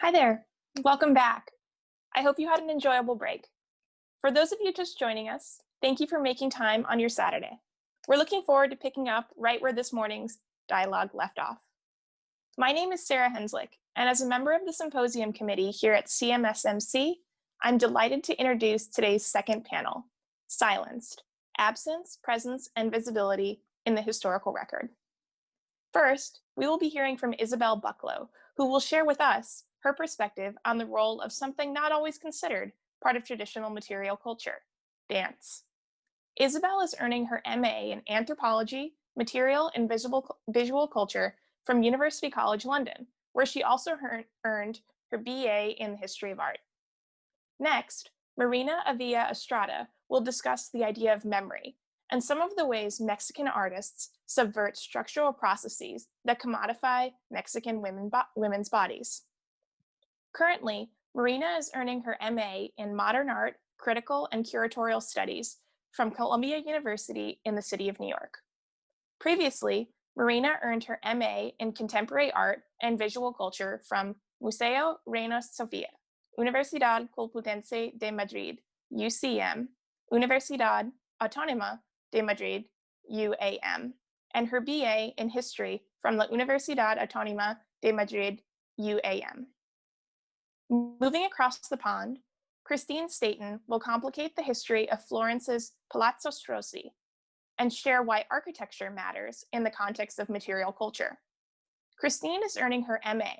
Hi there, welcome back. I hope you had an enjoyable break. For those of you just joining us, thank you for making time on your Saturday. We're looking forward to picking up right where this morning's dialogue left off. My name is Sarah Henzlik, and as a member of the Symposium Committee here at CMSMC, I'm delighted to introduce today's second panel, Silenced, Absence, Presence, and Visibility in the Historical Record. First, we will be hearing from Isabelle Bucklow, who will share with us her perspective on the role of something not always considered part of traditional material culture, dance. Isabelle is earning her MA in Anthropology, Material and Visual Culture from University College London, where she also earned her BA in the History of Art. Next, Marina Avia Estrada will discuss the idea of memory and some of the ways Mexican artists subvert structural processes that commodify Mexican women's bodies. Currently, Marina is earning her MA in Modern Art, Critical and Curatorial Studies from Columbia University in the city of New York. Previously, Marina earned her MA in Contemporary Art and Visual Culture from Museo Reina Sofía, Universidad Complutense de Madrid, UCM, Universidad Autónoma de Madrid, UAM, and her BA in History from la Universidad Autónoma de Madrid, UAM. Moving across the pond, Christina Staton will complicate the history of Florence's Palazzo Strozzi and share why architecture matters in the context of material culture. Christine is earning her MA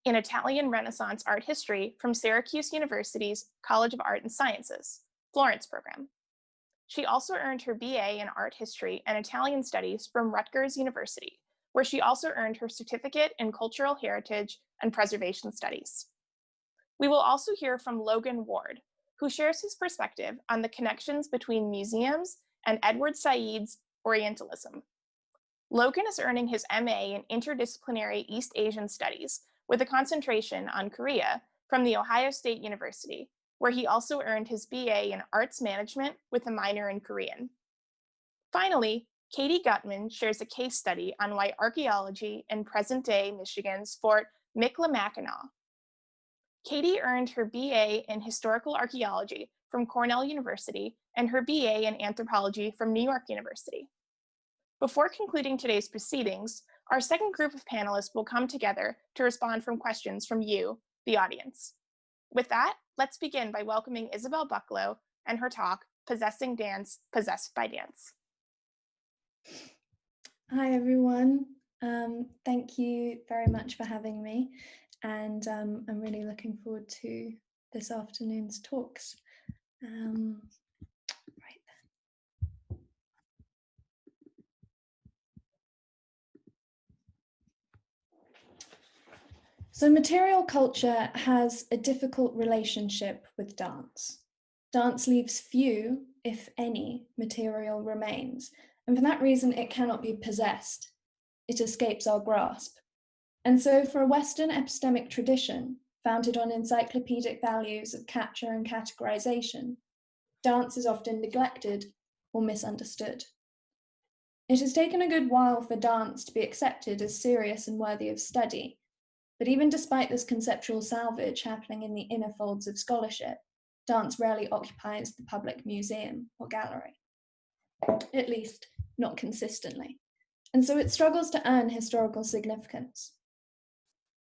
in Italian Renaissance art history from Syracuse University's College of Art and Sciences, Florence program. She also earned her BA in art history and Italian studies from Rutgers University, where she also earned her certificate in cultural heritage and preservation studies. We will also hear from Logan Ward, who shares his perspective on the connections between museums and Edward Said's Orientalism. Logan is earning his MA in interdisciplinary East Asian studies with a concentration on Korea from The Ohio State University, where he also earned his BA in arts management with a minor in Korean. Finally, Kathlyn Guttman shares a case study on why archaeology in present-day Michigan's Fort Michilimackinac. Katie earned her BA in historical archaeology from Cornell University and her BA in anthropology from New York University. Before concluding today's proceedings, our second group of panelists will come together to respond from questions from you, the audience. With that, let's begin by welcoming Isabelle Bucklow and her talk, Possessing Dance, Possessed by Dance. Hi, everyone. Thank you very much for having me. And I'm really looking forward to this afternoon's talks. Right then. So material culture has a difficult relationship with dance. Dance leaves few, if any, material remains, and for that reason it cannot be possessed. It escapes our grasp. And so for a Western epistemic tradition, founded on encyclopedic values of capture and categorization, dance is often neglected or misunderstood. It has taken a good while for dance to be accepted as serious and worthy of study, but even despite this conceptual salvage happening in the inner folds of scholarship, dance rarely occupies the public museum or gallery, at least not consistently. And so it struggles to earn historical significance.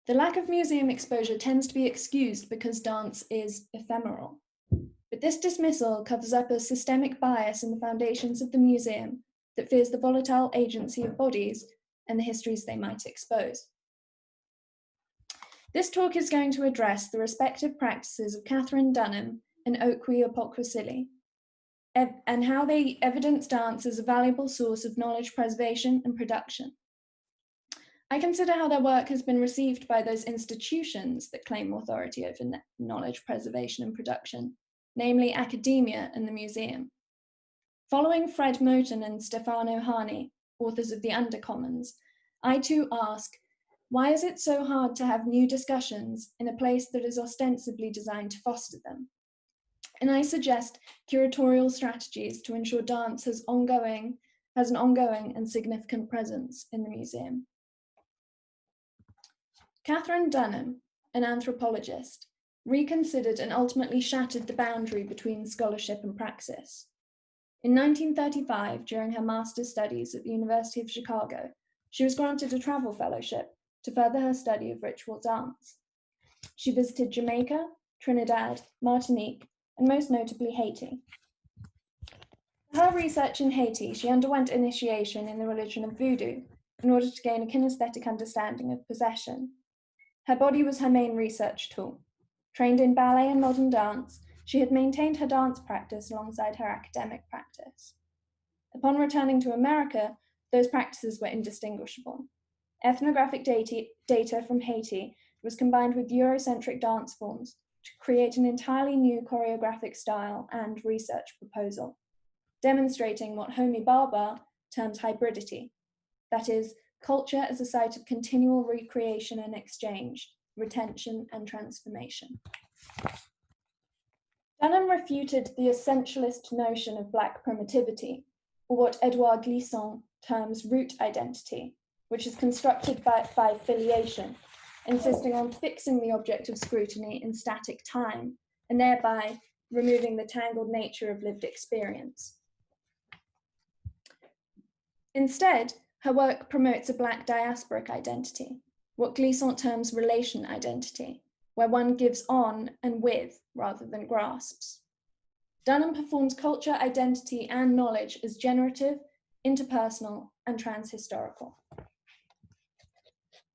The lack of museum exposure tends to be excused because dance is ephemeral. But this dismissal covers up a systemic bias in the foundations of the museum that fears the volatile agency of bodies and the histories they might expose. This talk is going to address the respective practices of Kathlyn Guttman and Okwe Opokwesili, and how they evidence dance as a valuable source of knowledge preservation and production. I consider how their work has been received by those institutions that claim authority over knowledge preservation and production, namely academia and the museum. Following Fred Moten and Stefano Hani, authors of The Undercommons, I too ask, why is it so hard to have new discussions in a place that is ostensibly designed to foster them? And I suggest curatorial strategies to ensure dance has an ongoing and significant presence in the museum. Kathlyn Guttman an anthropologist, reconsidered and ultimately shattered the boundary between scholarship and praxis. In 1935, during her master's studies at the University of Chicago, she was granted a travel fellowship to further her study of ritual dance. She visited Jamaica, Trinidad, Martinique, and most notably Haiti. For her research in Haiti, she underwent initiation in the religion of Voodoo in order to gain a kinesthetic understanding of possession. Her body was her main research tool. Trained in ballet and modern dance, she had maintained her dance practice alongside her academic practice. Upon returning to America, those practices were indistinguishable. Ethnographic data from Haiti was combined with Eurocentric dance forms to create an entirely new choreographic style and research proposal, demonstrating what Homi Bhabha terms hybridity, that is, culture as a site of continual recreation and exchange, retention and transformation. Dunham refuted the essentialist notion of Black primitivity, or what Edouard Glissant terms root identity, which is constructed by filiation, insisting on fixing the object of scrutiny in static time, and thereby removing the tangled nature of lived experience. Instead, her work promotes a Black diasporic identity, what Glissant terms relation identity, where one gives on and with rather than grasps. Dunham performs culture, identity, and knowledge as generative, interpersonal, and transhistorical.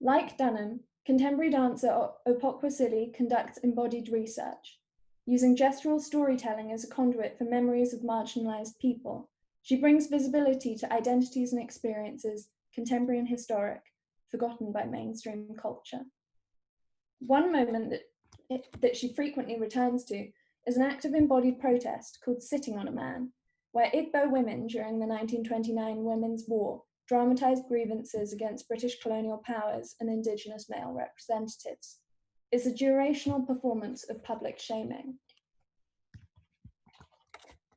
Like Dunham, contemporary dancer Opokwasili conducts embodied research. Using gestural storytelling as a conduit for memories of marginalized people, she brings visibility to identities and experiences, contemporary and historic, forgotten by mainstream culture. One moment that she frequently returns to is an act of embodied protest called Sitting on a Man, where Igbo women during the 1929 Women's War dramatized grievances against British colonial powers and Indigenous male representatives. It's a durational performance of public shaming.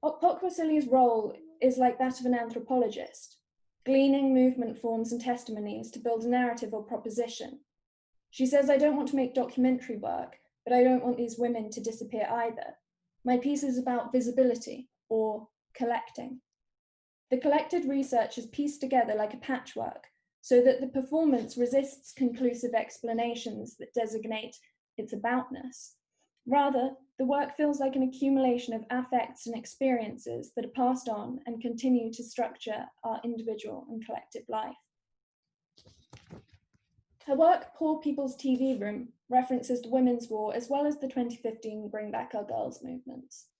Opokwasili's role is like that of an anthropologist, gleaning movement forms and testimonies to build a narrative or proposition. She says, "I don't want to make documentary work, but I don't want these women to disappear either. My piece is about visibility, or collecting." The collected research is pieced together like a patchwork, so that the performance resists conclusive explanations that designate its aboutness. Rather, the work feels like an accumulation of affects and experiences that are passed on and continue to structure our individual and collective life. Her work, Poor People's TV Room, references the Women's War as well as the 2015 Bring Back Our Girls movements.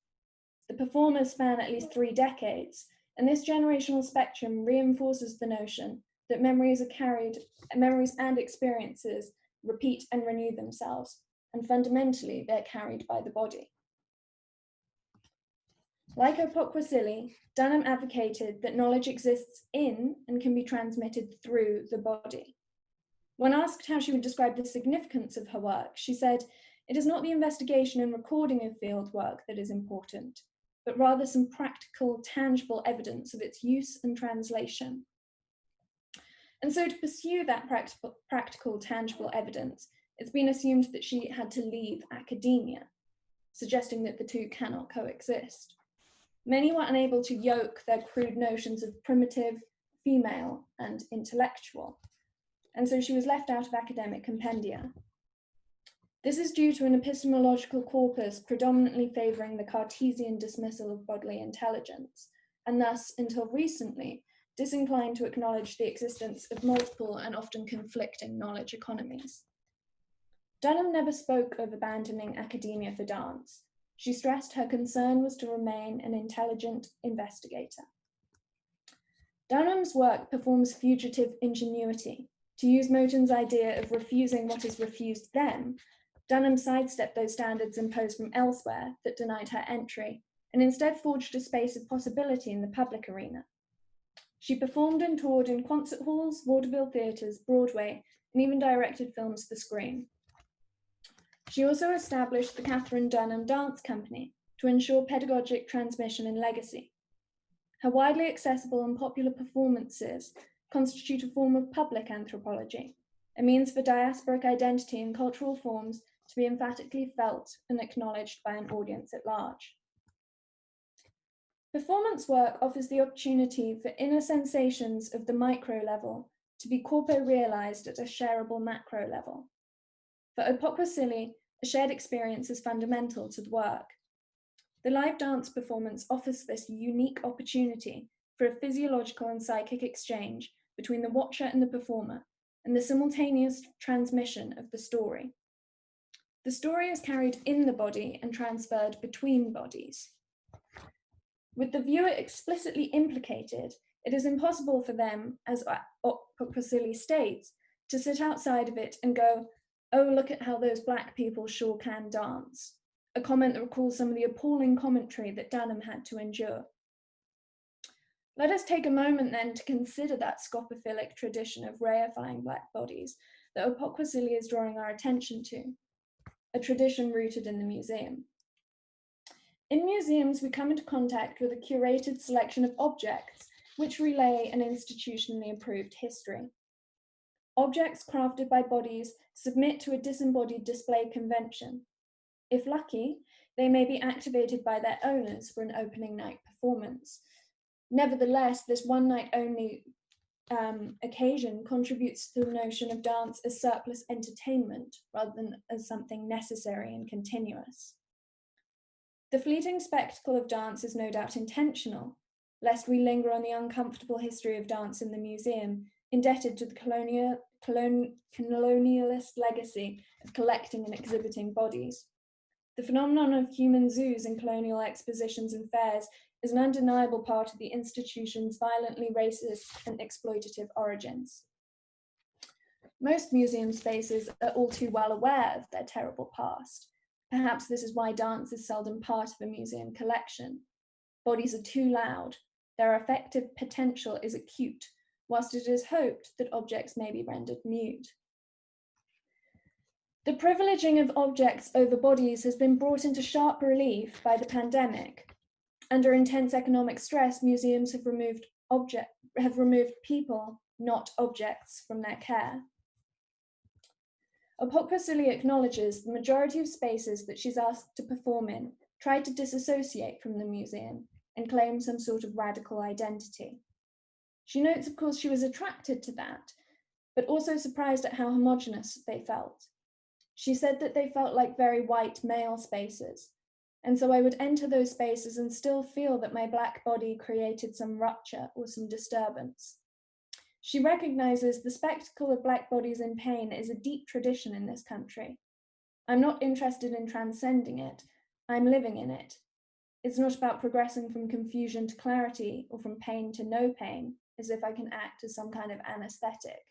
The performers span at least 3 decades, and this generational spectrum reinforces the notion that memories and experiences repeat and renew themselves, and fundamentally they're carried by the body. Like Opokwasili, Dunham advocated that knowledge exists in and can be transmitted through the body. When asked how she would describe the significance of her work, she said, "It is not the investigation and recording of field work that is important, but rather some practical, tangible evidence of its use and translation." And so to pursue that practical, tangible evidence, it's been assumed that she had to leave academia, suggesting that the two cannot coexist. Many were unable to yoke their crude notions of primitive, female, and intellectual, and so she was left out of academic compendia. This is due to an epistemological corpus predominantly favoring the Cartesian dismissal of bodily intelligence, and thus, until recently, disinclined to acknowledge the existence of multiple and often conflicting knowledge economies. Dunham never spoke of abandoning academia for dance. She stressed her concern was to remain an intelligent investigator. Dunham's work performs fugitive ingenuity. To use Moten's idea of refusing what is refused them, Dunham sidestepped those standards imposed from elsewhere that denied her entry, and instead forged a space of possibility in the public arena. She performed and toured in concert halls, vaudeville theatres, Broadway, and even directed films for screen. She also established the Kathlyn Dunham Dance Company to ensure pedagogic transmission and legacy. Her widely accessible and popular performances constitute a form of public anthropology, a means for diasporic identity and cultural forms to be emphatically felt and acknowledged by an audience at large. Performance work offers the opportunity for inner sensations of the micro level to be corpo-realized at a shareable macro level. For Opokwasili, a shared experience is fundamental to the work. The live dance performance offers this unique opportunity for a physiological and psychic exchange between the watcher and the performer, and the simultaneous transmission of the story. The story is carried in the body and transferred between bodies. With the viewer explicitly implicated, it is impossible for them, as Opokwasili states, to sit outside of it and go, "Oh, look at how those Black people sure can dance," a comment that recalls some of the appalling commentary that Dunham had to endure. Let us take a moment then to consider that scopophilic tradition of reifying Black bodies that Opokwasili is drawing our attention to, a tradition rooted in the museum. In museums, we come into contact with a curated selection of objects which relay an institutionally approved history. Objects crafted by bodies submit to a disembodied display convention. If lucky, they may be activated by their owners for an opening night performance. Nevertheless, this one night only occasion contributes to the notion of dance as surplus entertainment rather than as something necessary and continuous. The fleeting spectacle of dance is no doubt intentional, lest we linger on the uncomfortable history of dance in the museum, indebted to the colonialist legacy of collecting and exhibiting bodies. The phenomenon of human zoos in colonial expositions and fairs is an undeniable part of the institution's violently racist and exploitative origins. Most museum spaces are all too well aware of their terrible past. Perhaps this is why dance is seldom part of a museum collection. Bodies are too loud, their affective potential is acute, whilst it is hoped that objects may be rendered mute. The privileging of objects over bodies has been brought into sharp relief by the pandemic. Under intense economic stress, museums have removed people, not objects, from their care. Opokwasili acknowledges the majority of spaces that she's asked to perform in try to disassociate from the museum and claim some sort of radical identity. She notes, of course, she was attracted to that, but also surprised at how homogenous they felt. She said that they felt like very white male spaces, and so I would enter those spaces and still feel that my Black body created some rupture or some disturbance. She recognizes the spectacle of Black bodies in pain is a deep tradition in this country. I'm not interested in transcending it, I'm living in it. It's not about progressing from confusion to clarity or from pain to no pain, as if I can act as some kind of anesthetic.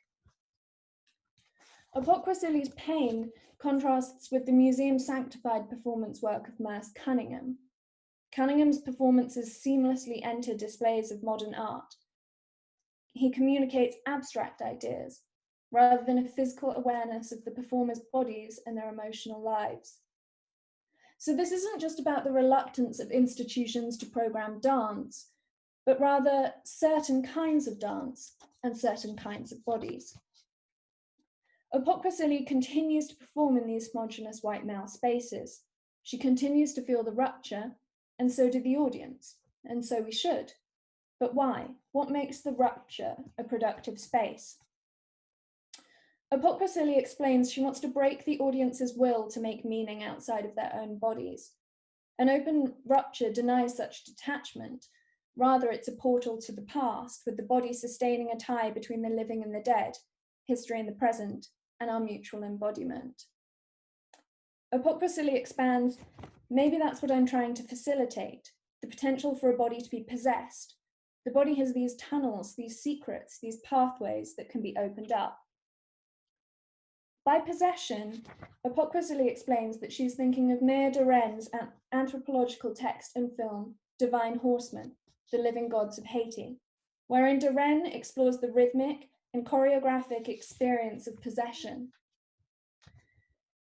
Opokwasili's pain contrasts with the museum-sanctified performance work of Merce Cunningham. Cunningham's performances seamlessly enter displays of modern art. He communicates abstract ideas, rather than a physical awareness of the performers' bodies and their emotional lives. So this isn't just about the reluctance of institutions to program dance, but rather certain kinds of dance and certain kinds of bodies. Opokwasili continues to perform in these homogeneous white male spaces. She continues to feel the rupture, and so do the audience, and so we should. But why? What makes the rupture a productive space? Opokwasili explains she wants to break the audience's will to make meaning outside of their own bodies. An open rupture denies such detachment. Rather, it's a portal to the past, with the body sustaining a tie between the living and the dead, history and the present, and our mutual embodiment. Opokwasili expands, maybe that's what I'm trying to facilitate, the potential for a body to be possessed. The body has these tunnels, these secrets, these pathways that can be opened up. By possession, Opokwasili explains that she's thinking of Maya Deren's anthropological text and film, Divine Horsemen, The Living Gods of Haiti, wherein Deren explores the rhythmic and choreographic experience of possession.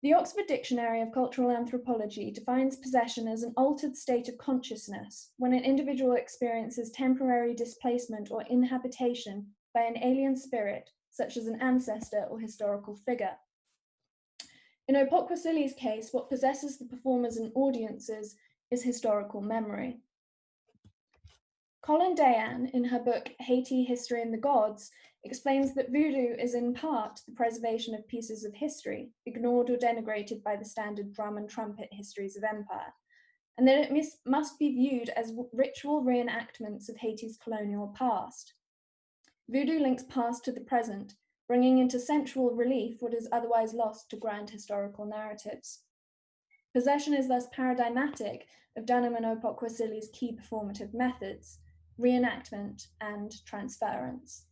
The Oxford Dictionary of Cultural Anthropology defines possession as an altered state of consciousness when an individual experiences temporary displacement or inhabitation by an alien spirit, such as an ancestor or historical figure. In Opokwasili's case, what possesses the performers and audiences is historical memory. Colin Dayan, in her book Haiti, History and the Gods, explains that voodoo is in part the preservation of pieces of history, ignored or denigrated by the standard drum and trumpet histories of empire, and that it must be viewed as ritual reenactments of Haiti's colonial past. Voodoo links past to the present, bringing into sensual relief what is otherwise lost to grand historical narratives. Possession is thus paradigmatic of Dunham and Opokwasili's key performative methods, reenactment and transference.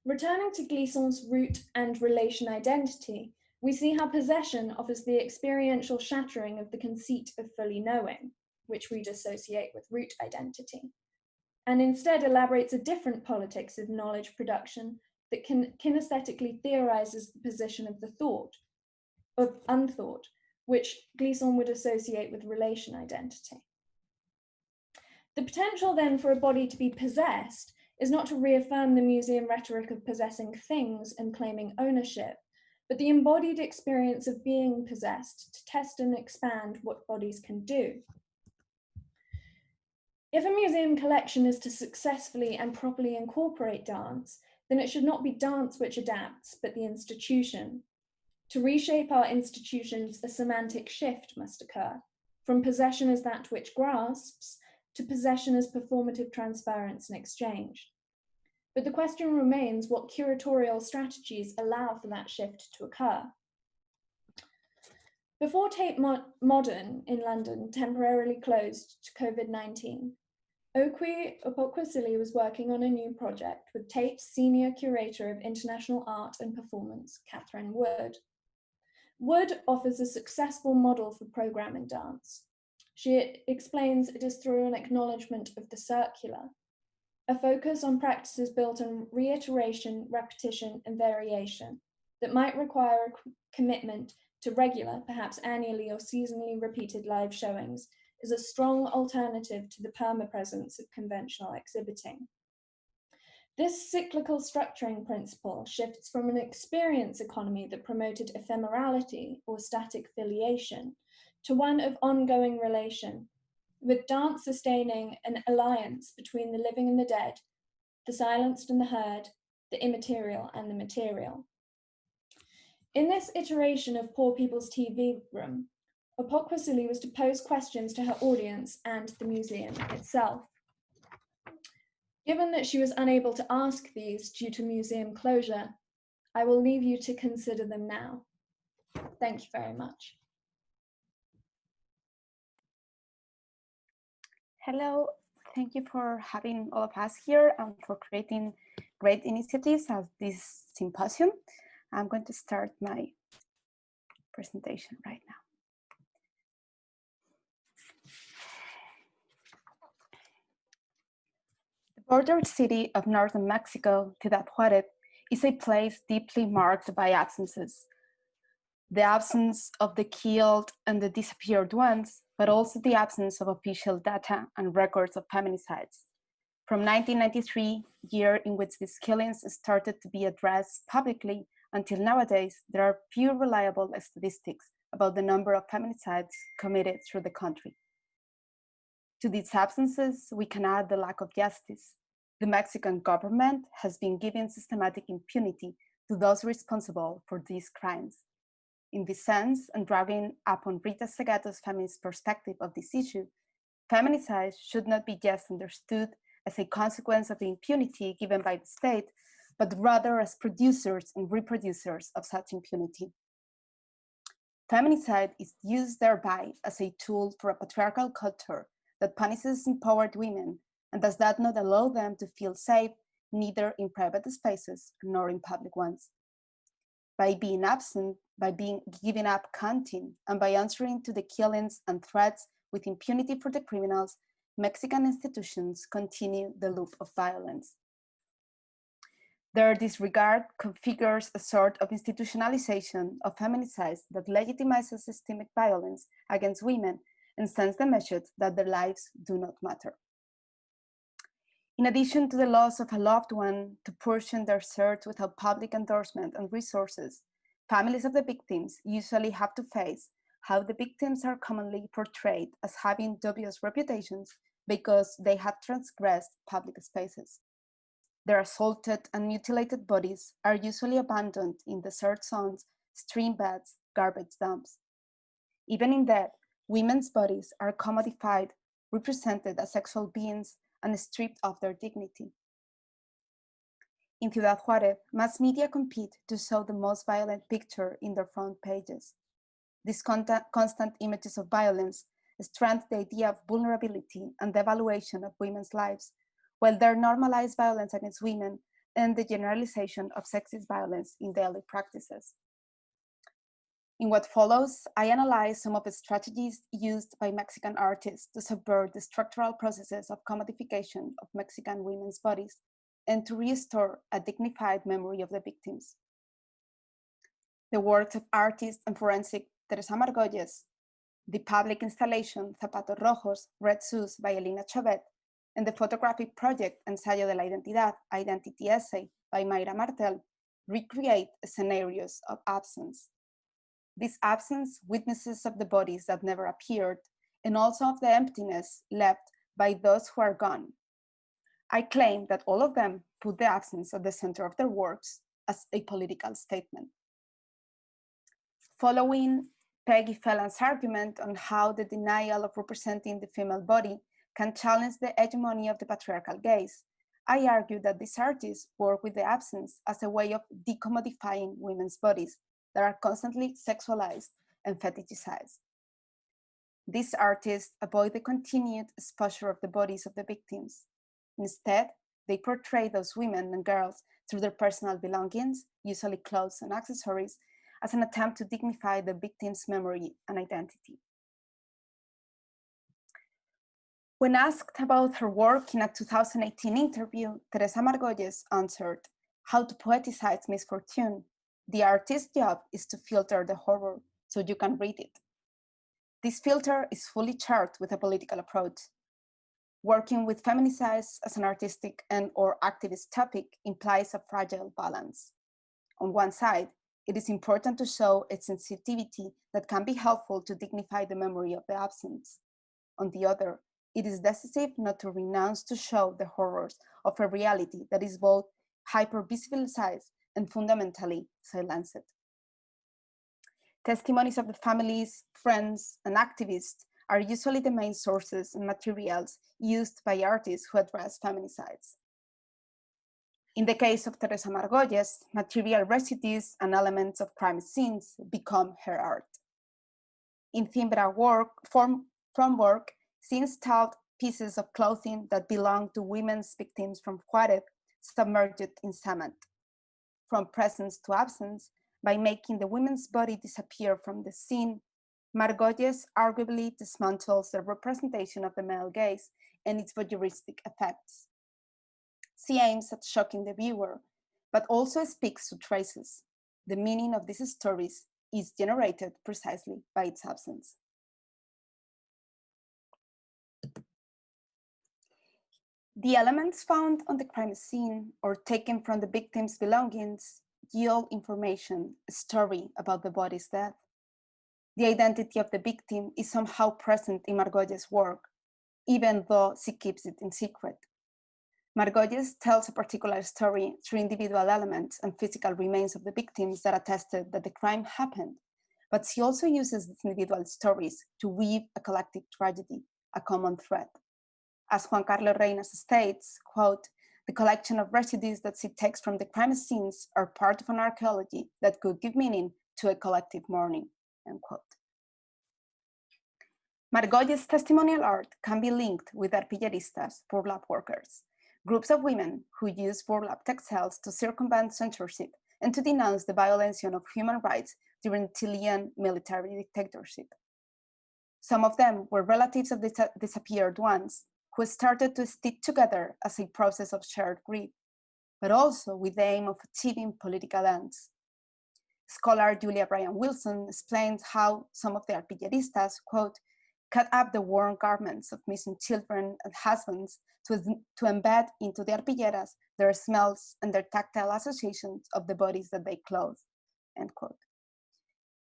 Returning to Glisson's root and relation identity, we see how possession offers the experiential shattering of the conceit of fully knowing, which we dissociate with root identity, and instead elaborates a different politics of knowledge production that kinesthetically theorizes the position of the thought, of unthought, which Glisson would associate with relation identity. The potential then for a body to be possessed is not to reaffirm the museum rhetoric of possessing things and claiming ownership, but the embodied experience of being possessed to test and expand what bodies can do. If a museum collection is to successfully and properly incorporate dance, then it should not be dance which adapts, but the institution. To reshape our institutions, a semantic shift must occur, from possession as that which grasps, to possession as performative transference and exchange. But the question remains what curatorial strategies allow for that shift to occur. Before Tate Modern in London temporarily closed to COVID-19, Opokwasili was working on a new project with Tate's senior curator of international art and performance, Kathlyn Wood. Wood offers a successful model for programming dance. She explains it is through an acknowledgement of the circular, a focus on practices built on reiteration, repetition, and variation that might require a commitment to regular, perhaps annually or seasonally repeated live showings, is a strong alternative to the perma-presence of conventional exhibiting. This cyclical structuring principle shifts from an experience economy that promoted ephemerality or static filiation to one of ongoing relation, with dance sustaining an alliance between the living and the dead, the silenced and the heard, the immaterial and the material. In this iteration of Poor People's TV Room, Opokwasili was to pose questions to her audience and the museum itself. Given that she was unable to ask these due to museum closure, I will leave you to consider them now. Thank you very much. Hello, thank you for having all of us here and for creating great initiatives as this symposium. I'm going to start my presentation right now. The border city of northern Mexico, Ciudad Juárez, is a place deeply marked by absences. The absence of the killed and the disappeared ones, but also the absence of official data and records of feminicides. From 1993, year in which these killings started to be addressed publicly, until nowadays, there are few reliable statistics about the number of feminicides committed through the country. To these absences, we can add the lack of justice. The Mexican government has been giving systematic impunity to those responsible for these crimes. In this sense, and drawing upon Rita Segato's feminist perspective of this issue, feminicide should not be just understood as a consequence of the impunity given by the state, but rather as producers and reproducers of such impunity. Feminicide is used thereby as a tool for a patriarchal culture that punishes empowered women and does that not allow them to feel safe, neither in private spaces nor in public ones. By being absent, by giving up counting, and by answering to the killings and threats with impunity for the criminals, Mexican institutions continue the loop of violence. Their disregard configures a sort of institutionalization of feminicides that legitimizes systemic violence against women and sends the message that their lives do not matter. In addition to the loss of a loved one to pursue their search without public endorsement and resources, families of the victims usually have to face how the victims are commonly portrayed as having dubious reputations because they have transgressed public spaces. Their assaulted and mutilated bodies are usually abandoned in desert zones, stream beds, garbage dumps. Even in death, women's bodies are commodified, represented as sexual beings, and stripped of their dignity. In Ciudad Juárez, mass media compete to show the most violent picture in their front pages. These constant images of violence strengthen the idea of vulnerability and devaluation of women's lives, while they normalize violence against women and the generalization of sexist violence in daily practices. In what follows, I analyze some of the strategies used by Mexican artists to subvert the structural processes of commodification of Mexican women's bodies and to restore a dignified memory of the victims. The works of artist and forensic Teresa Margolles, the public installation Zapatos Rojos, Red Shoes by Elina Chauvet, and the photographic project Ensayo de la Identidad, Identity Essay by Mayra Martel recreate scenarios of absence. This absence witnesses of the bodies that never appeared and also of the emptiness left by those who are gone. I claim that all of them put the absence at the center of their works as a political statement. Following Peggy Phelan's argument on how the denial of representing the female body can challenge the hegemony of the patriarchal gaze, I argue that these artists work with the absence as a way of decommodifying women's bodies that are constantly sexualized and fetishized. These artists avoid the continued exposure of the bodies of the victims. Instead, they portray those women and girls through their personal belongings, usually clothes and accessories, as an attempt to dignify the victim's memory and identity. When asked about her work in a 2018 interview, Teresa Margolles answered, "How to poeticize misfortune. The artist's job is to filter the horror so you can read it. This filter is fully charged with a political approach. Working with feminicides as an artistic and/or activist topic implies a fragile balance. On one side, it is important to show a sensitivity that can be helpful to dignify the memory of the absence. On the other, it is decisive not to renounce to show the horrors of a reality that is both hyper-visibilized and fundamentally silenced." Testimonies of the families, friends, and activists are usually the main sources and materials used by artists who address feminicides. In the case of Teresa Margolles, material residues and elements of crime scenes become her art. In Zimbra from work, she installed pieces of clothing that belonged to women's victims from Juárez submerged in cement. From presence to absence, by making the women's body disappear from the scene, Margolles arguably dismantles the representation of the male gaze and its voyeuristic effects. She aims at shocking the viewer, but also speaks to traces. The meaning of these stories is generated precisely by its absence. The elements found on the crime scene or taken from the victim's belongings yield information, a story about the body's death. The identity of the victim is somehow present in Margolles' work, even though she keeps it in secret. Margolles tells a particular story through individual elements and physical remains of the victims that attested that the crime happened, but she also uses these individual stories to weave a collective tragedy, a common thread. As Juan Carlos Reynas states, quote, "The collection of residues that she takes from the crime scenes are part of an archaeology that could give meaning to a collective mourning," end quote. Margolles' testimonial art can be linked with arpilleristas, burlap workers, groups of women who use burlap textiles to circumvent censorship and to denounce the violation of human rights during Chilean military dictatorship. Some of them were relatives of the disappeared ones, who started to stick together as a process of shared grief, but also with the aim of achieving political ends. Scholar Julia Bryan Wilson explains how some of the arpilleristas, quote, "cut up the worn garments of missing children and husbands to embed into the arpilleras their smells and their tactile associations of the bodies that they clothe," end quote.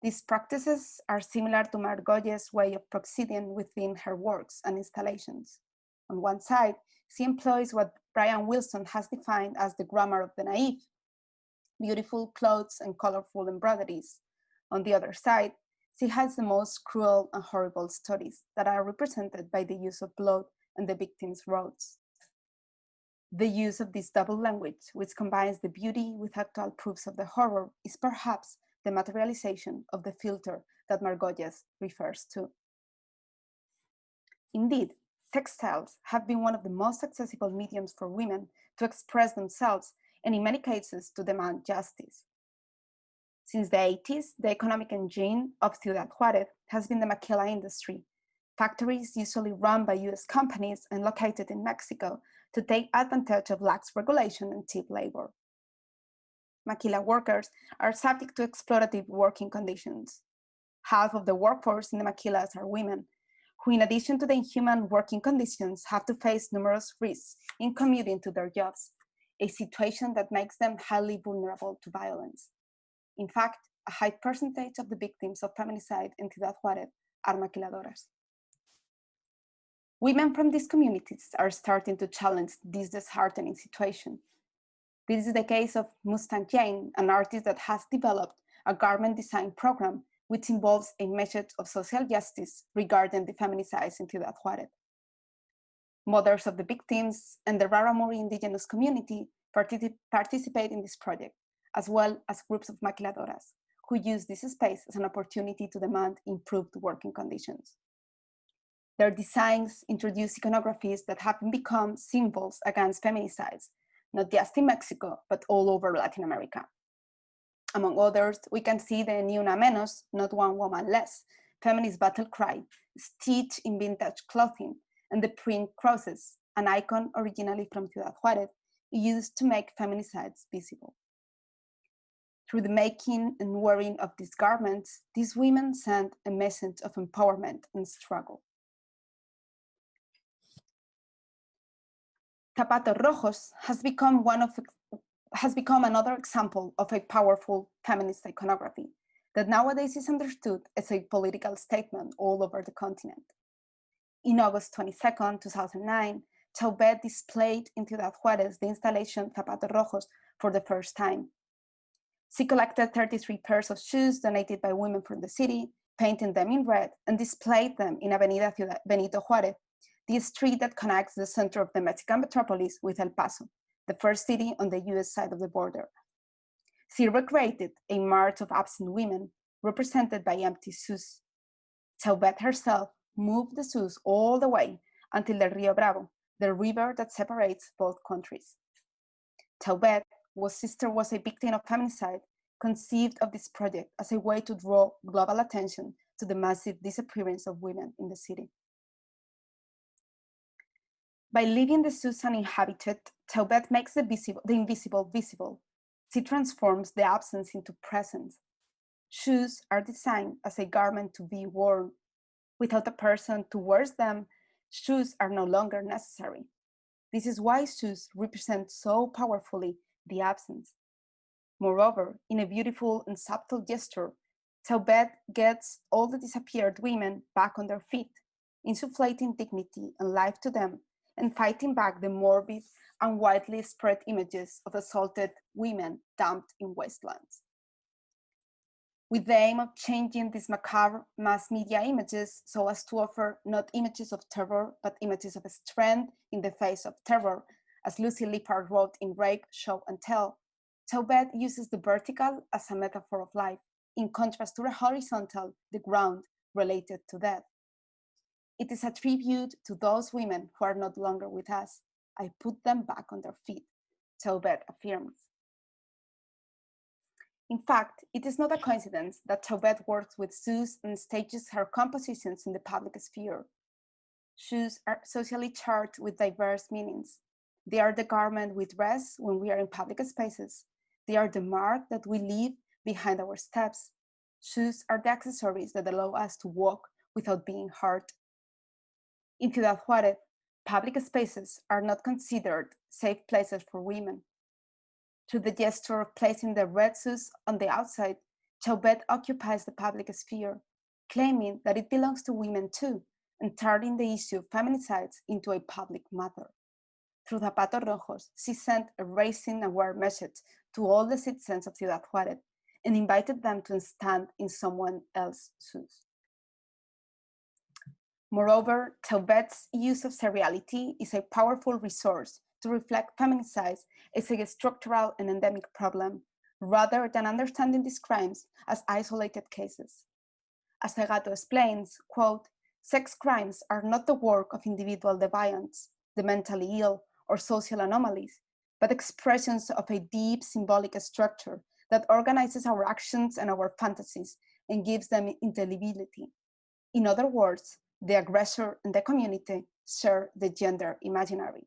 These practices are similar to Margolles' way of proceeding within her works and installations. On one side, she employs what Brian Wilson has defined as the grammar of the naive, beautiful clothes and colorful embroideries. On the other side, she has the most cruel and horrible stories that are represented by the use of blood and the victim's roads. The use of this double language, which combines the beauty with actual proofs of the horror, is perhaps the materialization of the filter that Margolles refers to. Indeed, textiles have been one of the most accessible mediums for women to express themselves and in many cases to demand justice. Since the 80s, the economic engine of Ciudad Juárez has been the maquila industry, factories usually run by US companies and located in Mexico to take advantage of lax regulation and cheap labor. Maquila workers are subject to exploitative working conditions. Half of the workforce in the maquilas are women, who in addition to the inhuman working conditions have to face numerous risks in commuting to their jobs, a situation that makes them highly vulnerable to violence. In fact, a high percentage of the victims of feminicide in Ciudad Juárez are maquiladoras. Women from these communities are starting to challenge this disheartening situation. This is the case of Mustang Jane, an artist that has developed a garment design program which involves a message of social justice regarding the feminicides in Ciudad Juárez. Mothers of the victims and the Raramuri indigenous community participate in this project, as well as groups of maquiladoras who use this space as an opportunity to demand improved working conditions. Their designs introduce iconographies that have become symbols against feminicides, not just in Mexico, but all over Latin America. Among others, we can see the Ni Una Menos, Not One Woman Less, feminist battle cry, stitched in vintage clothing, and the print crosses, an icon originally from Ciudad Juárez, used to make feminicides visible. Through the making and wearing of these garments, these women send a message of empowerment and struggle. Zapatos Rojos has become another example of a powerful feminist iconography that nowadays is understood as a political statement all over the continent. In August 22, 2009, Chauvet displayed in Ciudad Juárez the installation Zapatos Rojos for the first time. She collected 33 pairs of shoes donated by women from the city, painted them in red, and displayed them in Avenida Benito Juárez, the street that connects the center of the Mexican metropolis with El Paso, the first city on the US side of the border. She recreated a march of absent women represented by empty shoes. Chauvet herself moved the shoes all the way until the Rio Bravo, the river that separates both countries. Chauvet, whose sister was a victim of feminicide, conceived of this project as a way to draw global attention to the massive disappearance of women in the city. By leaving the shoes uninhabited, Chauvet makes the invisible visible. She transforms the absence into presence. Shoes are designed as a garment to be worn. Without a person to wear them, shoes are no longer necessary. This is why shoes represent so powerfully the absence. Moreover, in a beautiful and subtle gesture, Chauvet gets all the disappeared women back on their feet, insufflating dignity and life to them, and fighting back the morbid and widely spread images of assaulted women dumped in wastelands. With the aim of changing these macabre mass media images so as to offer not images of terror, but images of strength in the face of terror, as Lucy Lippard wrote in Rape, Show and Tell, Chauvet uses the vertical as a metaphor of life, in contrast to the horizontal, the ground related to death. It is a tribute to those women who are no longer with us. I put them back on their feet, Chauvet affirms. In fact, it is not a coincidence that Chauvet works with shoes and stages her compositions in the public sphere. Shoes are socially charged with diverse meanings. They are the garment we dress when we are in public spaces. They are the mark that we leave behind our steps. Shoes are the accessories that allow us to walk without being hurt. In Ciudad Juárez, public spaces are not considered safe places for women. Through the gesture of placing the red shoes on the outside, Chauvet occupies the public sphere, claiming that it belongs to women too, and turning the issue of feminicides into a public matter. Through Zapatos Rojos, she sent a raising aware message to all the citizens of Ciudad Juárez and invited them to stand in someone else's shoes. Moreover, Chauvet's use of seriality is a powerful resource to reflect feminicides as a structural and endemic problem, rather than understanding these crimes as isolated cases. As Segato explains, quote, sex crimes are not the work of individual deviants, the mentally ill, or social anomalies, but expressions of a deep symbolic structure that organizes our actions and our fantasies and gives them intelligibility. In other words, the aggressor and the community share the gender imaginary.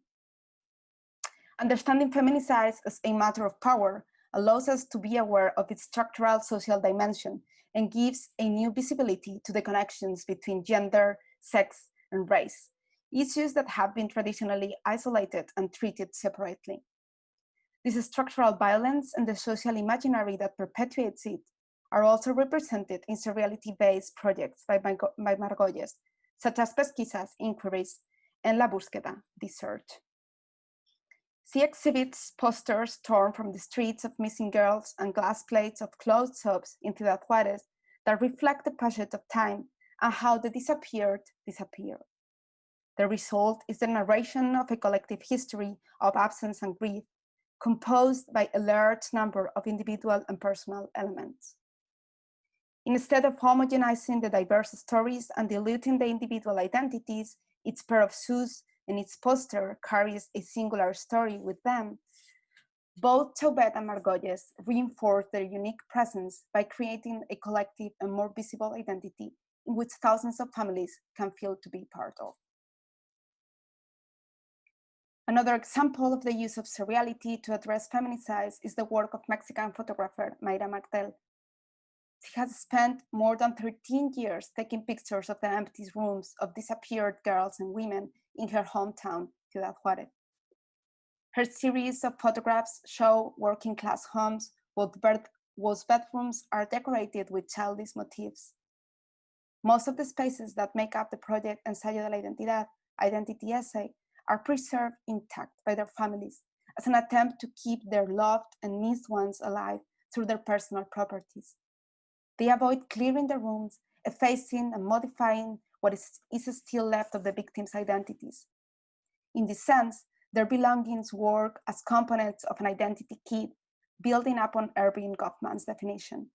Understanding feminicides as a matter of power allows us to be aware of its structural social dimension and gives a new visibility to the connections between gender, sex, and race, issues that have been traditionally isolated and treated separately. This structural violence and the social imaginary that perpetuates it are also represented in seriality-based projects by Margolles, such as Pesquisas, Inquiries, and La Búsqueda, The Search. She exhibits posters torn from the streets of missing girls and glass plates of closed shops in Ciudad Juárez that reflect the passage of time and how the disappeared disappear. The result is the narration of a collective history of absence and grief, composed by a large number of individual and personal elements. Instead of homogenizing the diverse stories and diluting the individual identities, its pair of shoes and its poster carries a singular story with them. Both Chauvet and Margolles reinforce their unique presence by creating a collective and more visible identity in which thousands of families can feel to be part of. Another example of the use of seriality to address feminicides is the work of Mexican photographer Mayra Martel. She has spent more than 13 years taking pictures of the empty rooms of disappeared girls and women in her hometown, Ciudad Juárez. Her series of photographs show working class homes whose bedrooms are decorated with childish motifs. Most of the spaces that make up the project Ensayo de la Identidad, Identity Essay, are preserved intact by their families as an attempt to keep their loved and missed ones alive through their personal properties. They avoid clearing the rooms, effacing and modifying what is still left of the victims' identities. In this sense, their belongings work as components of an identity kit, building upon Erving Goffman's definition.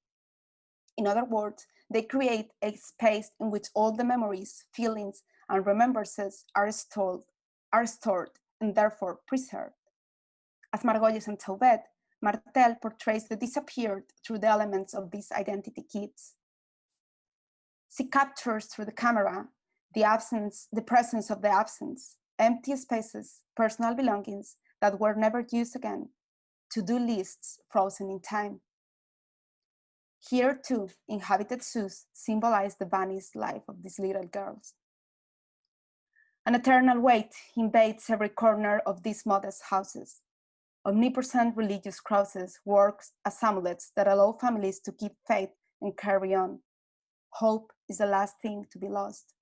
In other words, they create a space in which all the memories, feelings, and remembrances are stored and therefore preserved. As Margolles and Chauvet, Martel portrays the disappeared through the elements of these identity kits. She captures through the camera the presence of the absence, empty spaces, personal belongings that were never used again, to-do lists frozen in time. Here too, inhabited shoes symbolize the vanished life of these little girls. An eternal weight invades every corner of these modest houses. Omnipresent religious crosses work as amulets that allow families to keep faith and carry on. Hope is the last thing to be lost.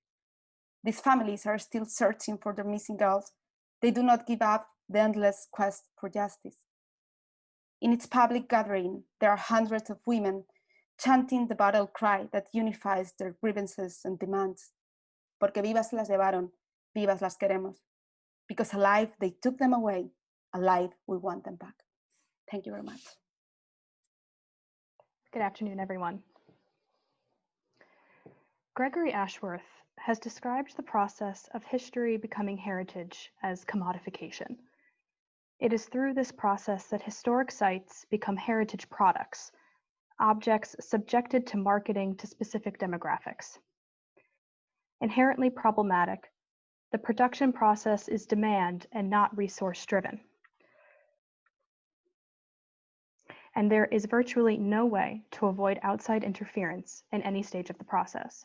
These families are still searching for their missing girls. They do not give up the endless quest for justice. In its public gathering, there are hundreds of women chanting the battle cry that unifies their grievances and demands. Porque vivas las llevaron, vivas las queremos. Because alive they took them away, alive we want them back. Thank you very much. Good afternoon, everyone. Gregory Ashworth has described the process of history becoming heritage as commodification. It is through this process that historic sites become heritage products, objects subjected to marketing to specific demographics. Inherently problematic, the production process is demand and not resource-driven. And there is virtually no way to avoid outside interference in any stage of the process.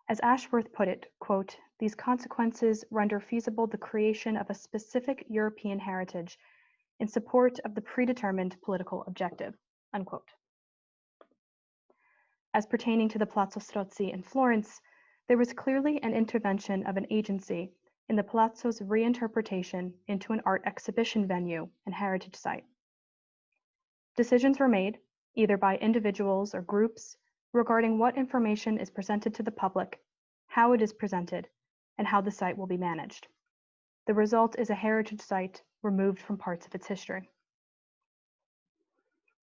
As Ashworth put it, quote, "These consequences render feasible the creation of a specific European heritage in support of the predetermined political objective," unquote. As pertaining to the Palazzo Strozzi in Florence, there was clearly an intervention of an agency in the Palazzo's reinterpretation into an art exhibition venue and heritage site. Decisions were made, either by individuals or groups, regarding what information is presented to the public, how it is presented, and how the site will be managed. The result is a heritage site removed from parts of its history.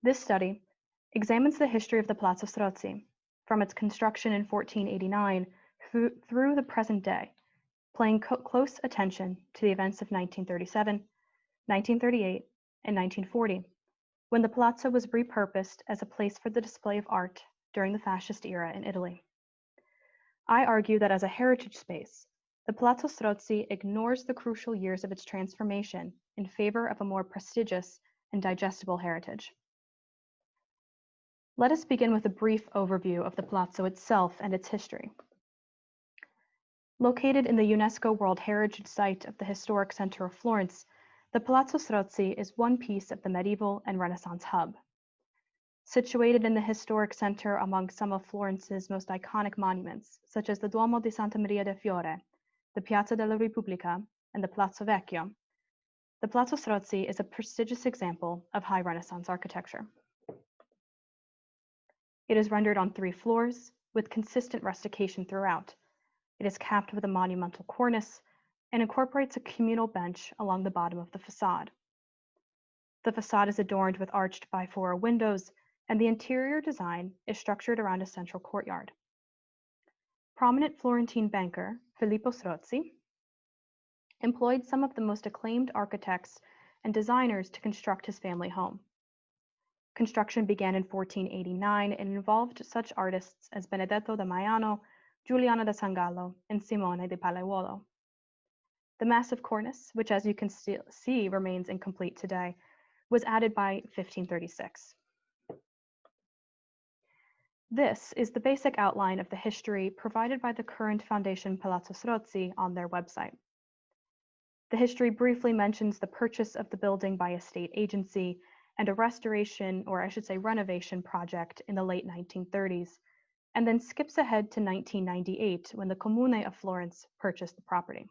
This study examines the history of the Palazzo Strozzi from its construction in 1489 through the present day, paying close attention to the events of 1937, 1938, and 1940, when the Palazzo was repurposed as a place for the display of art during the fascist era in Italy. I argue that as a heritage space, the Palazzo Strozzi ignores the crucial years of its transformation in favor of a more prestigious and digestible heritage. Let us begin with a brief overview of the Palazzo itself and its history. Located in the UNESCO World Heritage Site of the Historic Center of Florence, the Palazzo Strozzi is one piece of the medieval and Renaissance hub. Situated in the historic center among some of Florence's most iconic monuments, such as the Duomo di Santa Maria del Fiore, the Piazza della Repubblica, and the Palazzo Vecchio, the Palazzo Strozzi is a prestigious example of high Renaissance architecture. It is rendered on 3 floors, with consistent rustication throughout. It is capped with a monumental cornice and incorporates a communal bench along the bottom of the facade. The facade is adorned with arched bifora windows, and the interior design is structured around a central courtyard. Prominent Florentine banker Filippo Strozzi employed some of the most acclaimed architects and designers to construct his family home. Construction began in 1489 and involved such artists as Benedetto da Maiano, Giuliano da Sangallo, and Simone di Palaiuolo. The massive cornice, which as you can see remains incomplete today, was added by 1536. This is the basic outline of the history provided by the current Foundation Palazzo Strozzi on their website. The history briefly mentions the purchase of the building by a state agency and a restoration, or I should say renovation project in the late 1930s, and then skips ahead to 1998 when the Comune of Florence purchased the property.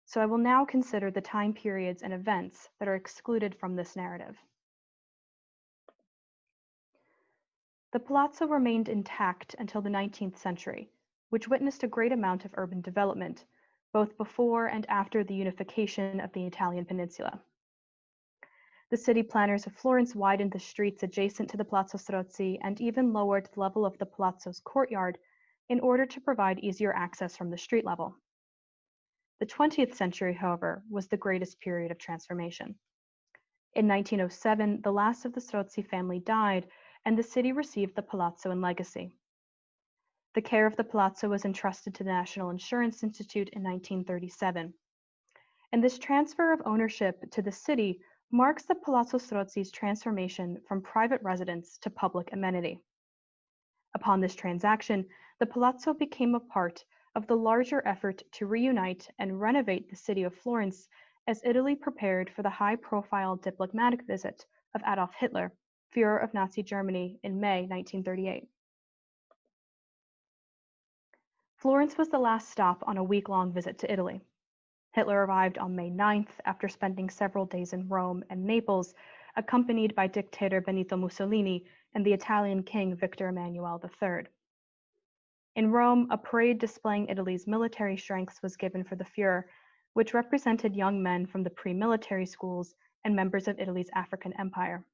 So I will now consider the time periods and events that are excluded from this narrative. The Palazzo remained intact until the 19th century, which witnessed a great amount of urban development, both before and after the unification of the Italian peninsula. The city planners of Florence widened the streets adjacent to the Palazzo Strozzi and even lowered the level of the Palazzo's courtyard in order to provide easier access from the street level. The 20th century, however, was the greatest period of transformation. In 1907, the last of the Strozzi family died, and the city received the Palazzo in legacy. The care of the Palazzo was entrusted to the National Insurance Institute in 1937. And this transfer of ownership to the city marks the Palazzo Strozzi's transformation from private residence to public amenity. Upon this transaction, the Palazzo became a part of the larger effort to reunite and renovate the city of Florence as Italy prepared for the high-profile diplomatic visit of Adolf Hitler, Führer of Nazi Germany, in May 1938. Florence was the last stop on a week-long visit to Italy. Hitler arrived on May 9th after spending several days in Rome and Naples, accompanied by dictator Benito Mussolini and the Italian King Victor Emmanuel III. In Rome, a parade displaying Italy's military strengths was given for the Führer, which represented young men from the pre-military schools and members of Italy's African empire.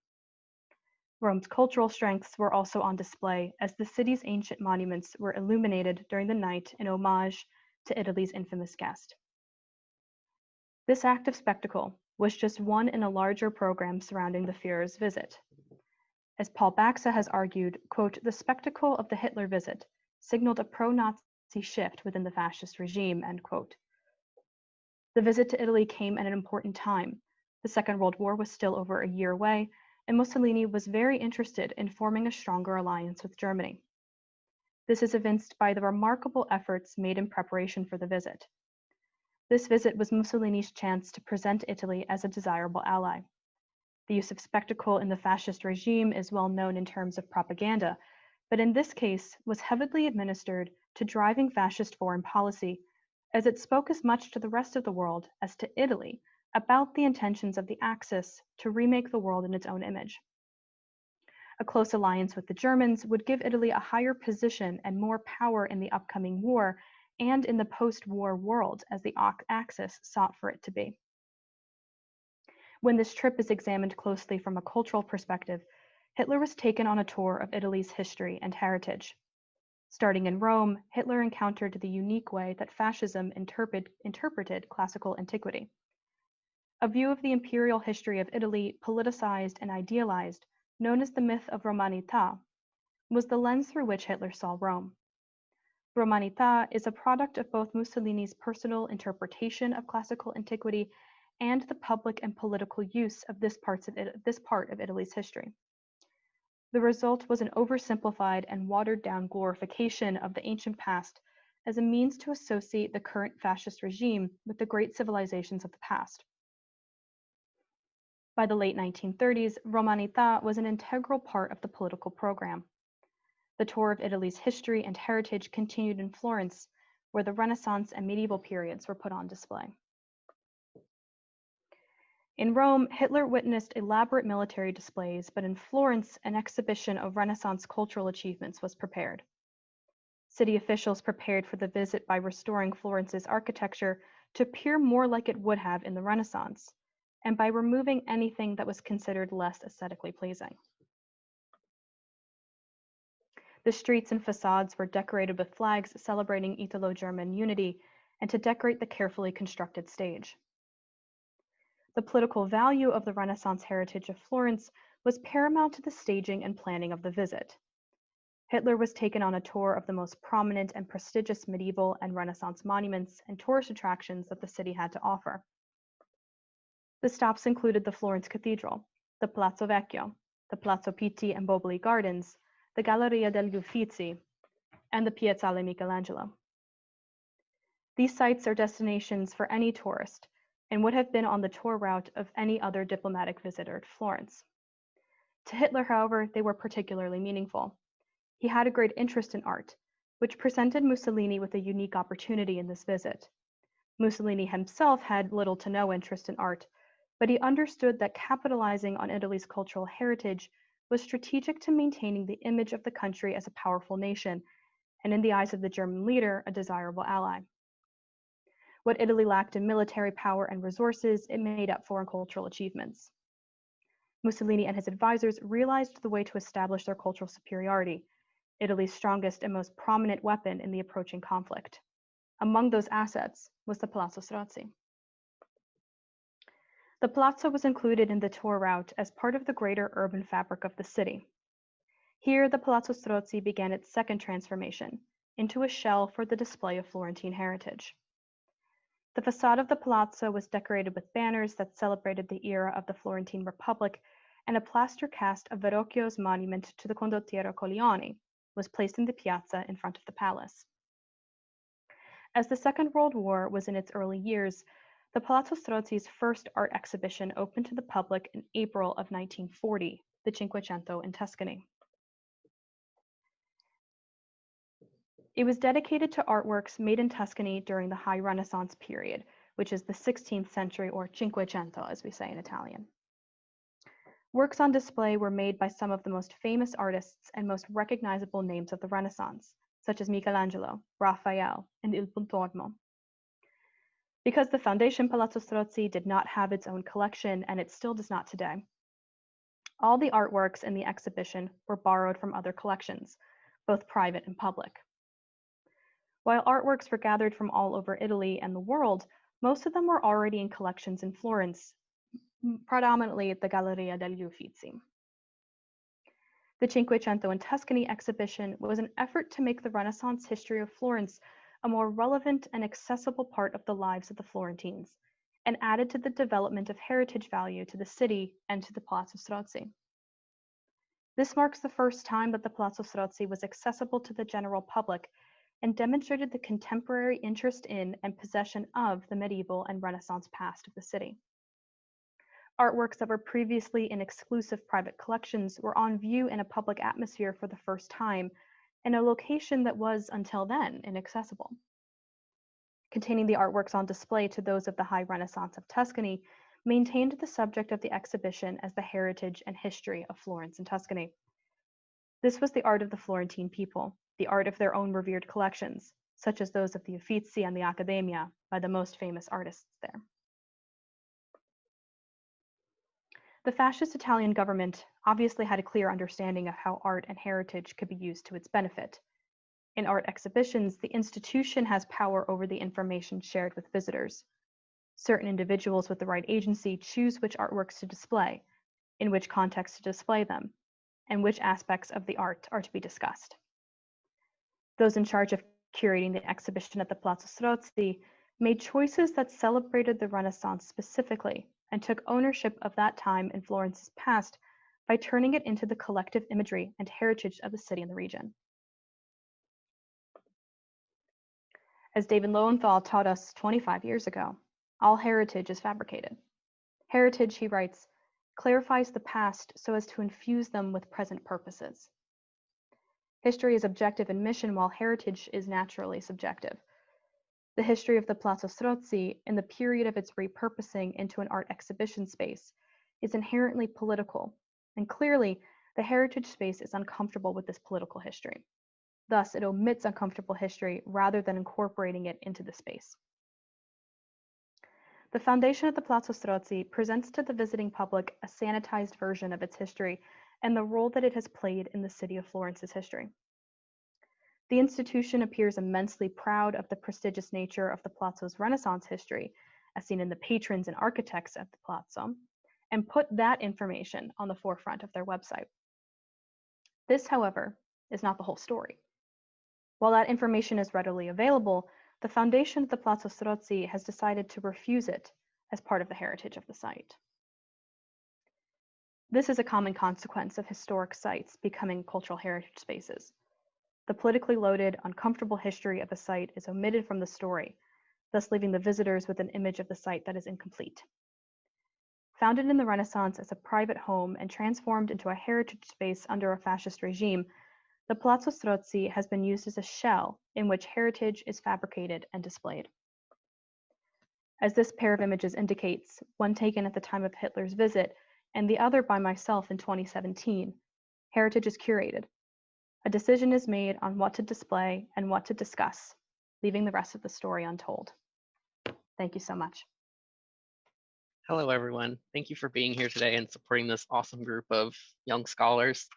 Rome's cultural strengths were also on display as the city's ancient monuments were illuminated during the night in homage to Italy's infamous guest. This act of spectacle was just one in a larger program surrounding the Führer's visit. As Paul Baxa has argued, quote, the spectacle of the Hitler visit signaled a pro-Nazi shift within the fascist regime, end quote. The visit to Italy came at an important time. The Second World War was still over a year away, and Mussolini was very interested in forming a stronger alliance with Germany. This is evinced by the remarkable efforts made in preparation for the visit. This visit was Mussolini's chance to present Italy as a desirable ally. The use of spectacle in the fascist regime is well known in terms of propaganda, but in this case was heavily administered to driving fascist foreign policy, as it spoke as much to the rest of the world as to Italy about the intentions of the Axis to remake the world in its own image. A close alliance with the Germans would give Italy a higher position and more power in the upcoming war and in the post-war world as the Axis sought for it to be. When this trip is examined closely from a cultural perspective, Hitler was taken on a tour of Italy's history and heritage. Starting in Rome, Hitler encountered the unique way that fascism interpreted classical antiquity. A view of the imperial history of Italy, politicized and idealized, known as the myth of Romanità, was the lens through which Hitler saw Rome. Romanità is a product of both Mussolini's personal interpretation of classical antiquity and the public and political use of this part of Italy's history. The result was an oversimplified and watered-down glorification of the ancient past as a means to associate the current fascist regime with the great civilizations of the past. By the late 1930s, Romanità was an integral part of the political program. The tour of Italy's history and heritage continued in Florence, where the Renaissance and medieval periods were put on display. In Rome, Hitler witnessed elaborate military displays, but in Florence, an exhibition of Renaissance cultural achievements was prepared. City officials prepared for the visit by restoring Florence's architecture to appear more like it would have in the Renaissance, and by removing anything that was considered less aesthetically pleasing. The streets and facades were decorated with flags celebrating Italo-German unity and to decorate the carefully constructed stage. The political value of the Renaissance heritage of Florence was paramount to the staging and planning of the visit. Hitler was taken on a tour of the most prominent and prestigious medieval and Renaissance monuments and tourist attractions that the city had to offer. The stops included the Florence Cathedral, the Palazzo Vecchio, the Palazzo Pitti and Boboli Gardens, the Galleria degli Uffizi, and the Piazzale Michelangelo. These sites are destinations for any tourist and would have been on the tour route of any other diplomatic visitor to Florence. To Hitler, however, they were particularly meaningful. He had a great interest in art, which presented Mussolini with a unique opportunity in this visit. Mussolini himself had little to no interest in art, but he understood that capitalizing on Italy's cultural heritage was strategic to maintaining the image of the country as a powerful nation, and in the eyes of the German leader, a desirable ally. What Italy lacked in military power and resources, it made up for in cultural achievements. Mussolini and his advisors realized the way to establish their cultural superiority, Italy's strongest and most prominent weapon in the approaching conflict. Among those assets was the Palazzo Strozzi. The palazzo was included in the tour route as part of the greater urban fabric of the city. Here, the Palazzo Strozzi began its second transformation into a shell for the display of Florentine heritage. The facade of the palazzo was decorated with banners that celebrated the era of the Florentine Republic, and a plaster cast of Verrocchio's monument to the Condottiero Colleoni was placed in the piazza in front of the palace. As the Second World War was in its early years, the Palazzo Strozzi's first art exhibition opened to the public in April of 1940, the Cinquecento in Tuscany. It was dedicated to artworks made in Tuscany during the High Renaissance period, which is the 16th century, or Cinquecento, as we say in Italian. Works on display were made by some of the most famous artists and most recognizable names of the Renaissance, such as Michelangelo, Raphael, and Il Pontormo. Because the Foundation Palazzo Strozzi did not have its own collection, and it still does not today, all the artworks in the exhibition were borrowed from other collections, both private and public. While artworks were gathered from all over Italy and the world, most of them were already in collections in Florence, predominantly at the Galleria degli Uffizi. The Cinquecento in Tuscany exhibition was an effort to make the Renaissance history of Florence a more relevant and accessible part of the lives of the Florentines, and added to the development of heritage value to the city and to the Palazzo Strozzi. This marks the first time that the Palazzo Strozzi was accessible to the general public and demonstrated the contemporary interest in and possession of the medieval and Renaissance past of the city. Artworks that were previously in exclusive private collections were on view in a public atmosphere for the first time in a location that was, until then, inaccessible. Containing the artworks on display to those of the High Renaissance of Tuscany maintained the subject of the exhibition as the heritage and history of Florence and Tuscany. This was the art of the Florentine people, the art of their own revered collections, such as those of the Uffizi and the Accademia by the most famous artists there. The fascist Italian government obviously had a clear understanding of how art and heritage could be used to its benefit. In art exhibitions, the institution has power over the information shared with visitors. Certain individuals with the right agency choose which artworks to display, in which context to display them, and which aspects of the art are to be discussed. Those in charge of curating the exhibition at the Palazzo Strozzi made choices that celebrated the Renaissance specifically and took ownership of that time in Florence's past by turning it into the collective imagery and heritage of the city and the region. As David Lowenthal taught us 25 years ago, all heritage is fabricated. Heritage, he writes, clarifies the past so as to infuse them with present purposes. History is objective in mission, while heritage is naturally subjective. The history of the Palazzo Strozzi, in the period of its repurposing into an art exhibition space, is inherently political, and clearly, the heritage space is uncomfortable with this political history. Thus, it omits uncomfortable history rather than incorporating it into the space. The foundation at the Palazzo Strozzi presents to the visiting public a sanitized version of its history and the role that it has played in the city of Florence's history. The institution appears immensely proud of the prestigious nature of the Palazzo's Renaissance history, as seen in the patrons and architects at the Palazzo, and put that information on the forefront of their website. This, however, is not the whole story. While that information is readily available, the foundation of the Palazzo Strozzi has decided to refuse it as part of the heritage of the site. This is a common consequence of historic sites becoming cultural heritage spaces. The politically loaded, uncomfortable history of a site is omitted from the story, thus leaving the visitors with an image of the site that is incomplete. Founded in the Renaissance as a private home and transformed into a heritage space under a fascist regime, the Palazzo Strozzi has been used as a shell in which heritage is fabricated and displayed. As this pair of images indicates, one taken at the time of Hitler's visit and the other by myself in 2017, heritage is curated. A decision is made on what to display and what to discuss, leaving the rest of the story untold. Thank you so much. Hello, everyone. Thank you for being here today and supporting this awesome group of young scholars.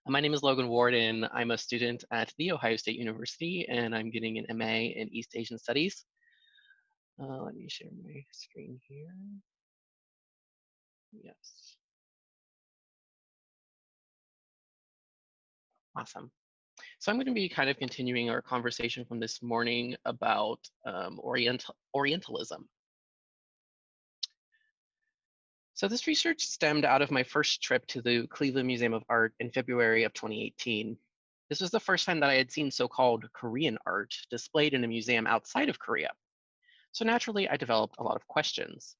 My name is Logan Ward, and I'm a student at The Ohio State University, and I'm getting an MA in East Asian Studies. Let me share my screen here. Yes. Awesome. So I'm going to be kind of continuing our conversation from this morning about Orientalism. So this research stemmed out of my first trip to the Cleveland Museum of Art in February of 2018. This was the first time that I had seen so-called Korean art displayed in a museum outside of Korea. So naturally, I developed a lot of questions.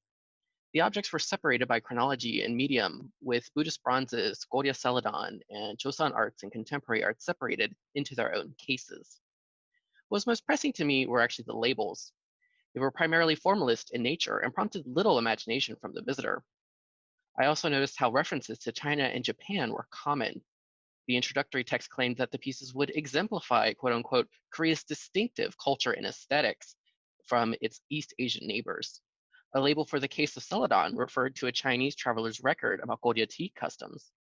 The objects were separated by chronology and medium, with Buddhist bronzes, Goryeo Celadon, and Joseon arts and contemporary art separated into their own cases. What was most pressing to me were actually the labels. They were primarily formalist in nature and prompted little imagination from the visitor. I also noticed how references to China and Japan were common. The introductory text claimed that the pieces would exemplify, quote unquote, Korea's distinctive culture and aesthetics from its East Asian neighbors. A label for the case of Celadon referred to a Chinese traveler's record about Goryeo tea customs.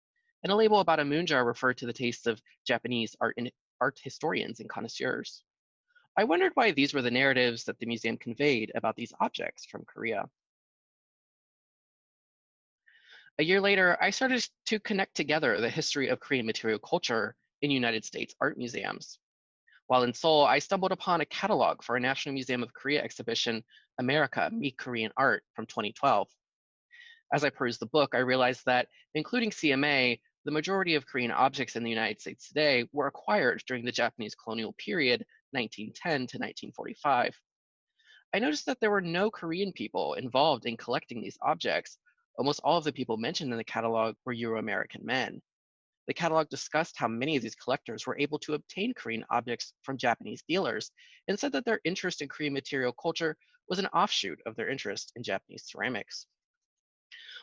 And a label about a moon jar referred to the tastes of Japanese art historians and connoisseurs. I wondered why these were the narratives that the museum conveyed about these objects from Korea. A year later, I started to connect together the history of Korean material culture in United States art museums. While in Seoul, I stumbled upon a catalog for a National Museum of Korea exhibition, America, Meet Korean Art from 2012. As I perused the book, I realized that, including CMA, the majority of Korean objects in the United States today were acquired during the Japanese colonial period, 1910 to 1945. I noticed that there were no Korean people involved in collecting these objects, Almost all of the people mentioned in the catalog were Euro-American men. The catalog discussed how many of these collectors were able to obtain Korean objects from Japanese dealers and said that their interest in Korean material culture was an offshoot of their interest in Japanese ceramics.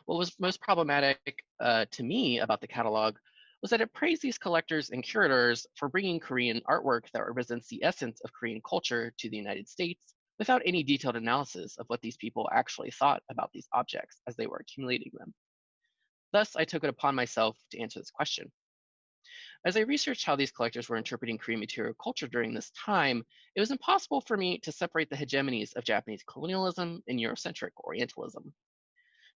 What was most problematic to me about the catalog was that it praised these collectors and curators for bringing Korean artwork that represents the essence of Korean culture to the United States without any detailed analysis of what these people actually thought about these objects as they were accumulating them. Thus, I took it upon myself to answer this question. As I researched how these collectors were interpreting Korean material culture during this time, it was impossible for me to separate the hegemonies of Japanese colonialism and Eurocentric Orientalism.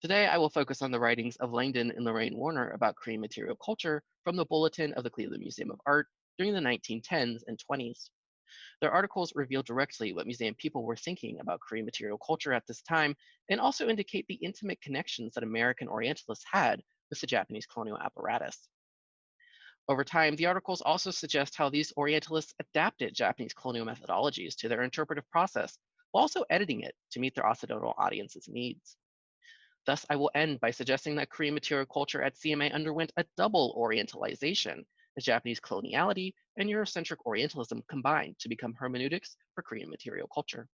Today, I will focus on the writings of Langdon and Lorraine Warner about Korean material culture from the Bulletin of the Cleveland Museum of Art during the 1910s and 20s. Their articles reveal directly what museum people were thinking about Korean material culture at this time and also indicate the intimate connections that American Orientalists had with the Japanese colonial apparatus. Over time, the articles also suggest how these Orientalists adapted Japanese colonial methodologies to their interpretive process, while also editing it to meet their Occidental audience's needs. Thus, I will end by suggesting that Korean material culture at CMA underwent a double Orientalization, as Japanese coloniality and Eurocentric Orientalism combined to become hermeneutics for Korean material culture.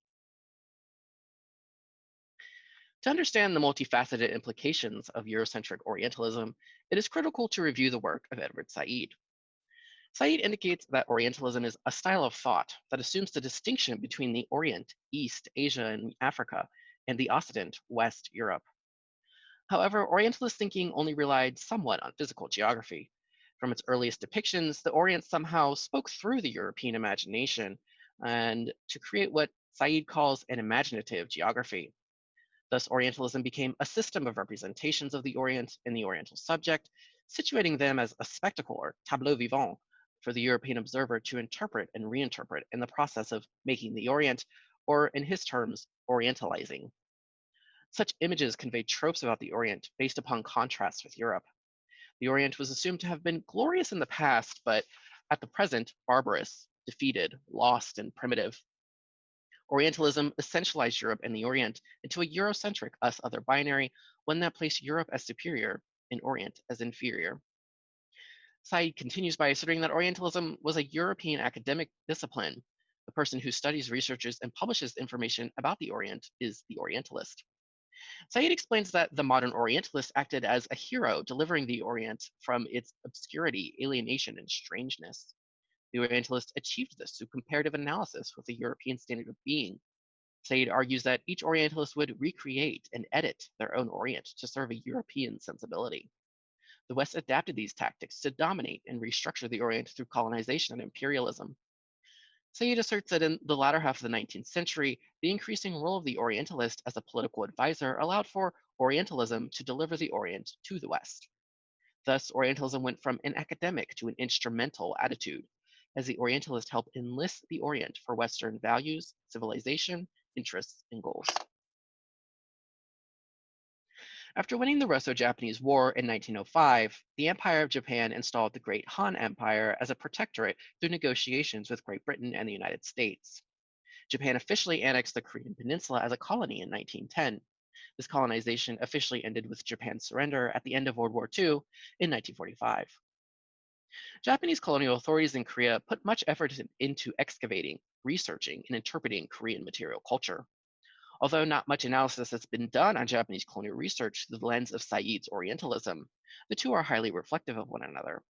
To understand the multifaceted implications of Eurocentric Orientalism, it is critical to review the work of Edward Said. Said indicates that Orientalism is a style of thought that assumes the distinction between the Orient, East, Asia, and Africa, and the Occident, West, Europe. However, Orientalist thinking only relied somewhat on physical geography. From its earliest depictions, the Orient somehow spoke through the European imagination and to create what Said calls an imaginative geography. Thus, Orientalism became a system of representations of the Orient and the Oriental subject, situating them as a spectacle or tableau vivant for the European observer to interpret and reinterpret in the process of making the Orient, or in his terms, Orientalizing. Such images conveyed tropes about the Orient based upon contrasts with Europe. The Orient was assumed to have been glorious in the past, but at the present, barbarous, defeated, lost, and primitive. Orientalism essentialized Europe and the Orient into a Eurocentric us-other binary, one that placed Europe as superior and Orient as inferior. Said continues by asserting that Orientalism was a European academic discipline. The person who studies, researches, and publishes information about the Orient is the Orientalist. Said explains that the modern Orientalist acted as a hero, delivering the Orient from its obscurity, alienation, and strangeness. The Orientalists achieved this through comparative analysis with the European standard of being. Said argues that each Orientalist would recreate and edit their own Orient to serve a European sensibility. The West adapted these tactics to dominate and restructure the Orient through colonization and imperialism. Said asserts that in the latter half of the 19th century, the increasing role of the Orientalist as a political advisor allowed for Orientalism to deliver the Orient to the West. Thus, Orientalism went from an academic to an instrumental attitude, as the Orientalist helped enlist the Orient for Western values, civilization, interests, and goals. After winning the Russo-Japanese War in 1905, the Empire of Japan installed the Great Han Empire as a protectorate through negotiations with Great Britain and the United States. Japan officially annexed the Korean Peninsula as a colony in 1910. This colonization officially ended with Japan's surrender at the end of World War II in 1945. Japanese colonial authorities in Korea put much effort into excavating, researching, and interpreting Korean material culture. Although not much analysis has been done on Japanese colonial research through the lens of Said's Orientalism, the two are highly reflective of one another.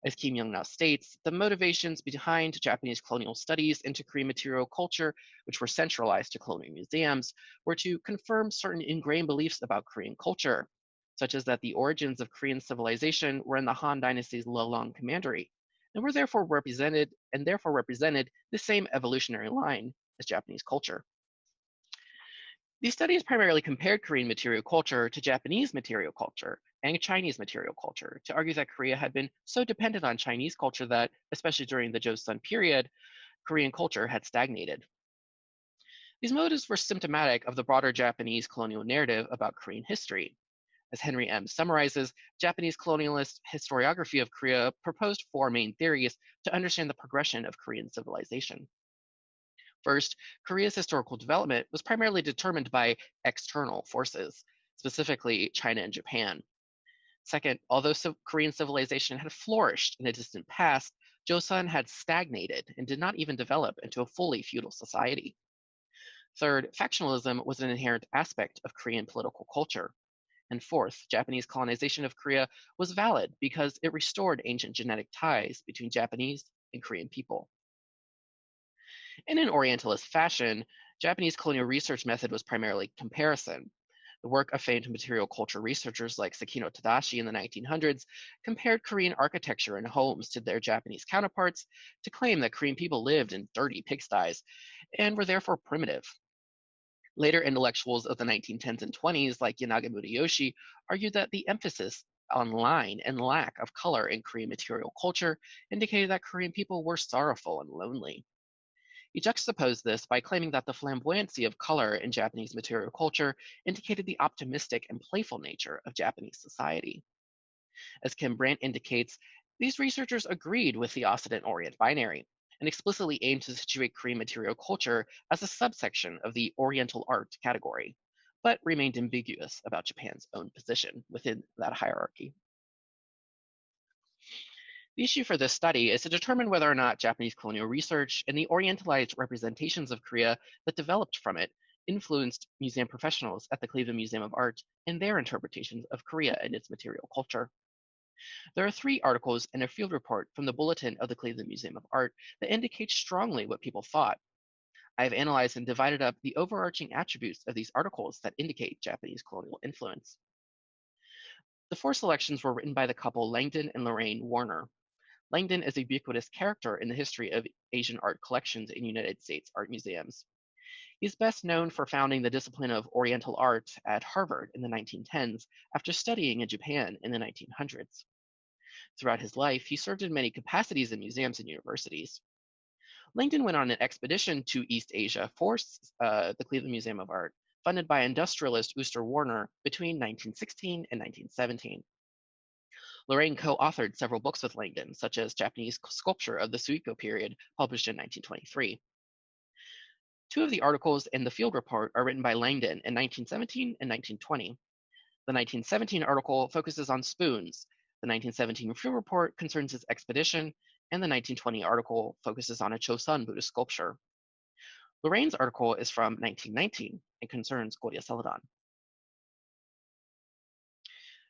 As Kim Young-na states, the motivations behind Japanese colonial studies into Korean material culture, which were centralized to colonial museums, were to confirm certain ingrained beliefs about Korean culture, such as that the origins of Korean civilization were in the Han Dynasty's Lolong Commandery, and were therefore represented the same evolutionary line as Japanese culture. These studies primarily compared Korean material culture to Japanese material culture and Chinese material culture to argue that Korea had been so dependent on Chinese culture that, especially during the Joseon period, Korean culture had stagnated. These motives were symptomatic of the broader Japanese colonial narrative about Korean history. As Henry M. summarizes, Japanese colonialist historiography of Korea proposed four main theories to understand the progression of Korean civilization. First, Korea's historical development was primarily determined by external forces. specifically China and Japan. Second, although Korean civilization had flourished in a distant past, Joseon had stagnated and did not even develop into a fully feudal society. Third, factionalism was an inherent aspect of Korean political culture. And fourth, Japanese colonization of Korea was valid because it restored ancient genetic ties between Japanese and Korean people. In an Orientalist fashion, Japanese colonial research method was primarily comparison. The work of famed material culture researchers like Sekino Tadashi in the 1900s compared Korean architecture and homes to their Japanese counterparts to claim that Korean people lived in dirty pigsties and were therefore primitive. Later intellectuals of the 1910s and 20s, like Yanagi Mutayoshi, argued that the emphasis on line and lack of color in Korean material culture indicated that Korean people were sorrowful and lonely. He juxtaposed this by claiming that the flamboyancy of color in Japanese material culture indicated the optimistic and playful nature of Japanese society. As Kim Brandt indicates, these researchers agreed with the Occident-Orient binary and explicitly aimed to situate Korean material culture as a subsection of the Oriental art category, but remained ambiguous about Japan's own position within that hierarchy. The issue for this study is to determine whether or not Japanese colonial research and the Orientalized representations of Korea that developed from it influenced museum professionals at the Cleveland Museum of Art and their interpretations of Korea and its material culture. There are 3 articles and a field report from the Bulletin of the Cleveland Museum of Art that indicate strongly what people thought. I have analyzed and divided up the overarching attributes of these articles that indicate Japanese colonial influence. The 4 selections were written by the couple Langdon and Lorraine Warner. Langdon is a ubiquitous character in the history of Asian art collections in United States art museums. He is best known for founding the discipline of Oriental art at Harvard in the 1910s after studying in Japan in the 1900s. Throughout his life, he served in many capacities in museums and universities. Langdon went on an expedition to East Asia for the Cleveland Museum of Art, funded by industrialist Ooster Warner between 1916 and 1917. Lorraine co-authored several books with Langdon, such as Japanese Sculpture of the Suiko Period, published in 1923. 2 of the articles in the field report are written by Langdon in 1917 and 1920. The 1917 article focuses on spoons. The 1917 field report concerns his expedition, and the 1920 article focuses on a Chosun Buddhist sculpture. Lorraine's article is from 1919 and concerns Goryeo Celadon.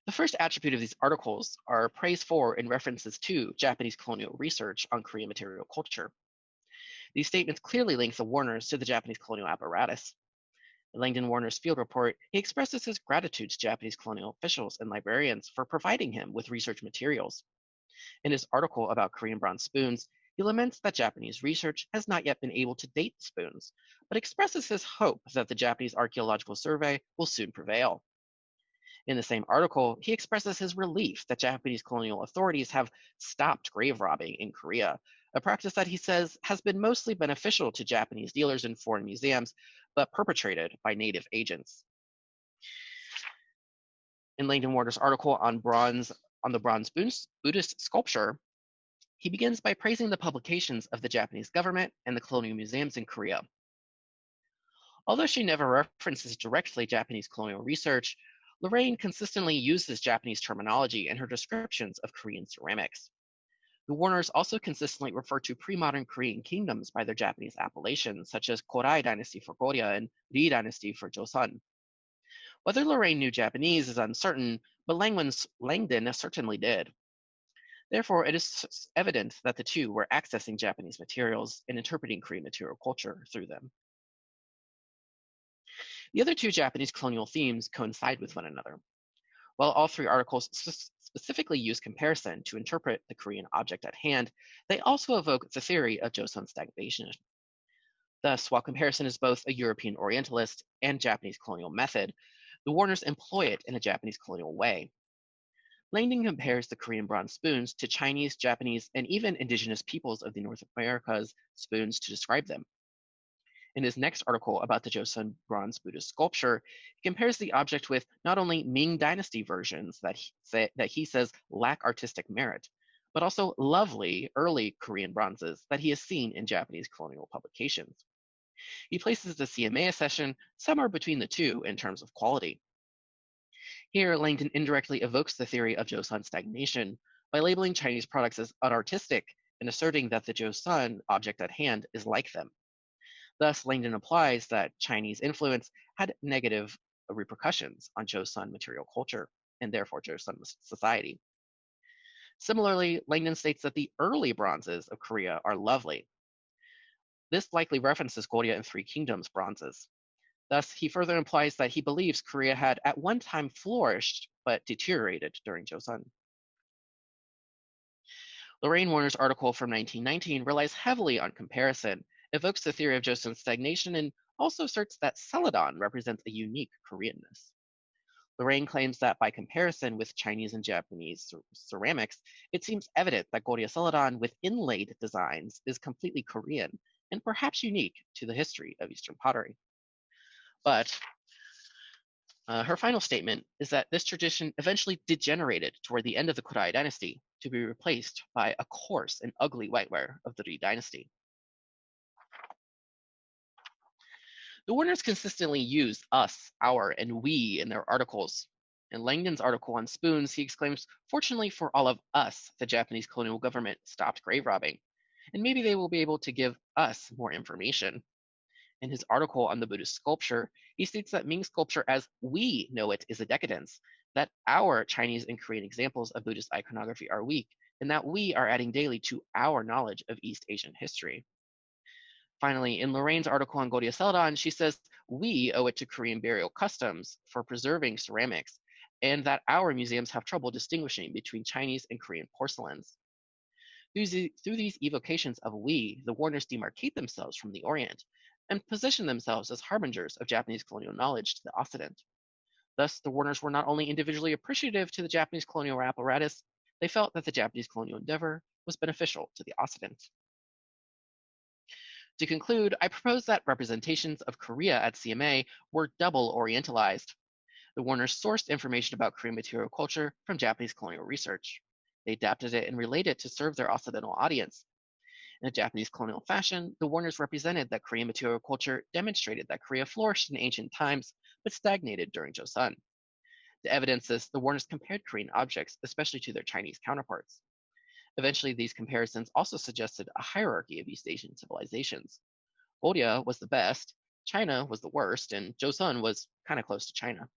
The first attribute of these articles are praise for and references to Japanese colonial research on Korean material culture. These statements clearly link the Warners to the Japanese colonial apparatus. In Langdon Warner's field report, he expresses his gratitude to Japanese colonial officials and librarians for providing him with research materials. In his article about Korean bronze spoons, he laments that Japanese research has not yet been able to date the spoons, but expresses his hope that the Japanese Archaeological Survey will soon prevail. In the same article, he expresses his relief that Japanese colonial authorities have stopped grave robbing in Korea, a practice that he says has been mostly beneficial to Japanese dealers in foreign museums, but perpetrated by native agents. In Langdon Warner's article on the bronze Buddhist sculpture, he begins by praising the publications of the Japanese government and the colonial museums in Korea. Although she never references directly Japanese colonial research, Lorraine consistently uses Japanese terminology in her descriptions of Korean ceramics. The Warners also consistently refer to pre-modern Korean kingdoms by their Japanese appellations, such as Korai Dynasty for Goryeo and Ri Dynasty for Joseon. Whether Lorraine knew Japanese is uncertain, but Langdon certainly did. Therefore, it is evident that the two were accessing Japanese materials and interpreting Korean material culture through them. The other 2 Japanese colonial themes coincide with one another. While all 3 articles specifically use comparison to interpret the Korean object at hand, they also evoke the theory of Joseon stagnation. Thus, while comparison is both a European Orientalist and Japanese colonial method, the Warners employ it in a Japanese colonial way. Langdon compares the Korean bronze spoons to Chinese, Japanese, and even indigenous peoples of the North Americas spoons to describe them. In his next article about the Joseon bronze Buddhist sculpture, he compares the object with not only Ming Dynasty versions that he says lack artistic merit, but also lovely early Korean bronzes that he has seen in Japanese colonial publications. He places the CMA accession somewhere between the 2 in terms of quality. Here, Langdon indirectly evokes the theory of Joseon stagnation by labeling Chinese products as unartistic and asserting that the Joseon object at hand is like them. Thus, Langdon implies that Chinese influence had negative repercussions on Joseon material culture and therefore Joseon society. Similarly, Langdon states that the early bronzes of Korea are lovely. This likely references Goryeo and Three Kingdoms bronzes. Thus, he further implies that he believes Korea had at one time flourished but deteriorated during Joseon. Lorraine Warner's article from 1919 relies heavily on comparison, evokes the theory of Joseon stagnation, and also asserts that celadon represents a unique Koreanness. Lorraine claims that by comparison with Chinese and Japanese ceramics, it seems evident that Goryeo celadon with inlaid designs is completely Korean and perhaps unique to the history of Eastern pottery. But her final statement is that this tradition eventually degenerated toward the end of the Kurai dynasty to be replaced by a coarse and ugly whiteware of the Ri dynasty. The Warners consistently use us, our, and we in their articles. In Langdon's article on spoons, he exclaims, "Fortunately for all of us, the Japanese colonial government stopped grave robbing, and maybe they will be able to give us more information." In his article on the Buddhist sculpture, he states that Ming sculpture as we know it is a decadence, that our Chinese and Korean examples of Buddhist iconography are weak, and that we are adding daily to our knowledge of East Asian history. Finally, in Lorraine's article on Goryeo celadon, she says we owe it to Korean burial customs for preserving ceramics, and that our museums have trouble distinguishing between Chinese and Korean porcelains. Through these evocations of we, the Warners demarcate themselves from the Orient and position themselves as harbingers of Japanese colonial knowledge to the Occident. Thus, the Warners were not only individually appreciative to the Japanese colonial apparatus, they felt that the Japanese colonial endeavor was beneficial to the Occident. To conclude, I propose that representations of Korea at CMA were double Orientalized. The Warners sourced information about Korean material culture from Japanese colonial research. They adapted it and relayed it to serve their Occidental audience. In a Japanese colonial fashion, the Warners represented that Korean material culture demonstrated that Korea flourished in ancient times, but stagnated during Joseon. To evidence this, the Warners compared Korean objects, especially to their Chinese counterparts. Eventually, these comparisons also suggested a hierarchy of East Asian civilizations. Goryeo was the best, China was the worst, and Joseon was kind of close to China.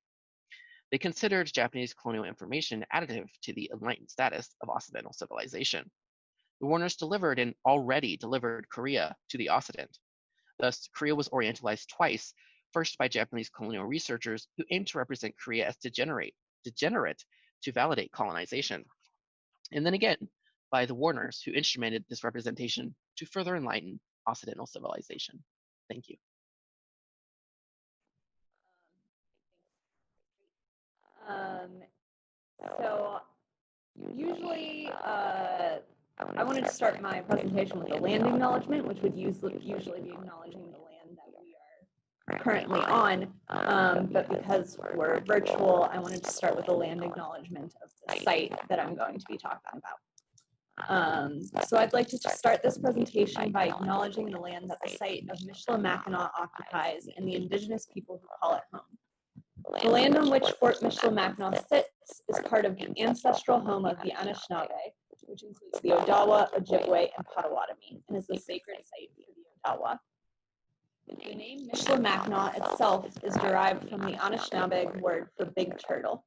They considered Japanese colonial information additive to the enlightened status of Occidental civilization. The Warners delivered and already delivered Korea to the Occident. Thus, Korea was Orientalized twice, first by Japanese colonial researchers who aimed to represent Korea as degenerate to validate colonization, and then again by the Warners who instrumented this representation to further enlighten Occidental civilization. Thank you. So usually I wanted to start my presentation with a land acknowledgement, which would usually be acknowledging the land that we are currently on, but because we're virtual, I wanted to start with a land acknowledgement of the site that I'm going to be talking about. So I'd like to start this presentation by acknowledging the land that the site of Michilimackinac occupies and the indigenous people who call it home. The land on which Fort Michilimackinac sits is part of the ancestral home of the Anishinaabe, which includes the Odawa, Ojibwe, and Potawatomi, and is the sacred site for the Odawa. The name Michilimackinac itself is derived from the Anishinaabe word for big turtle,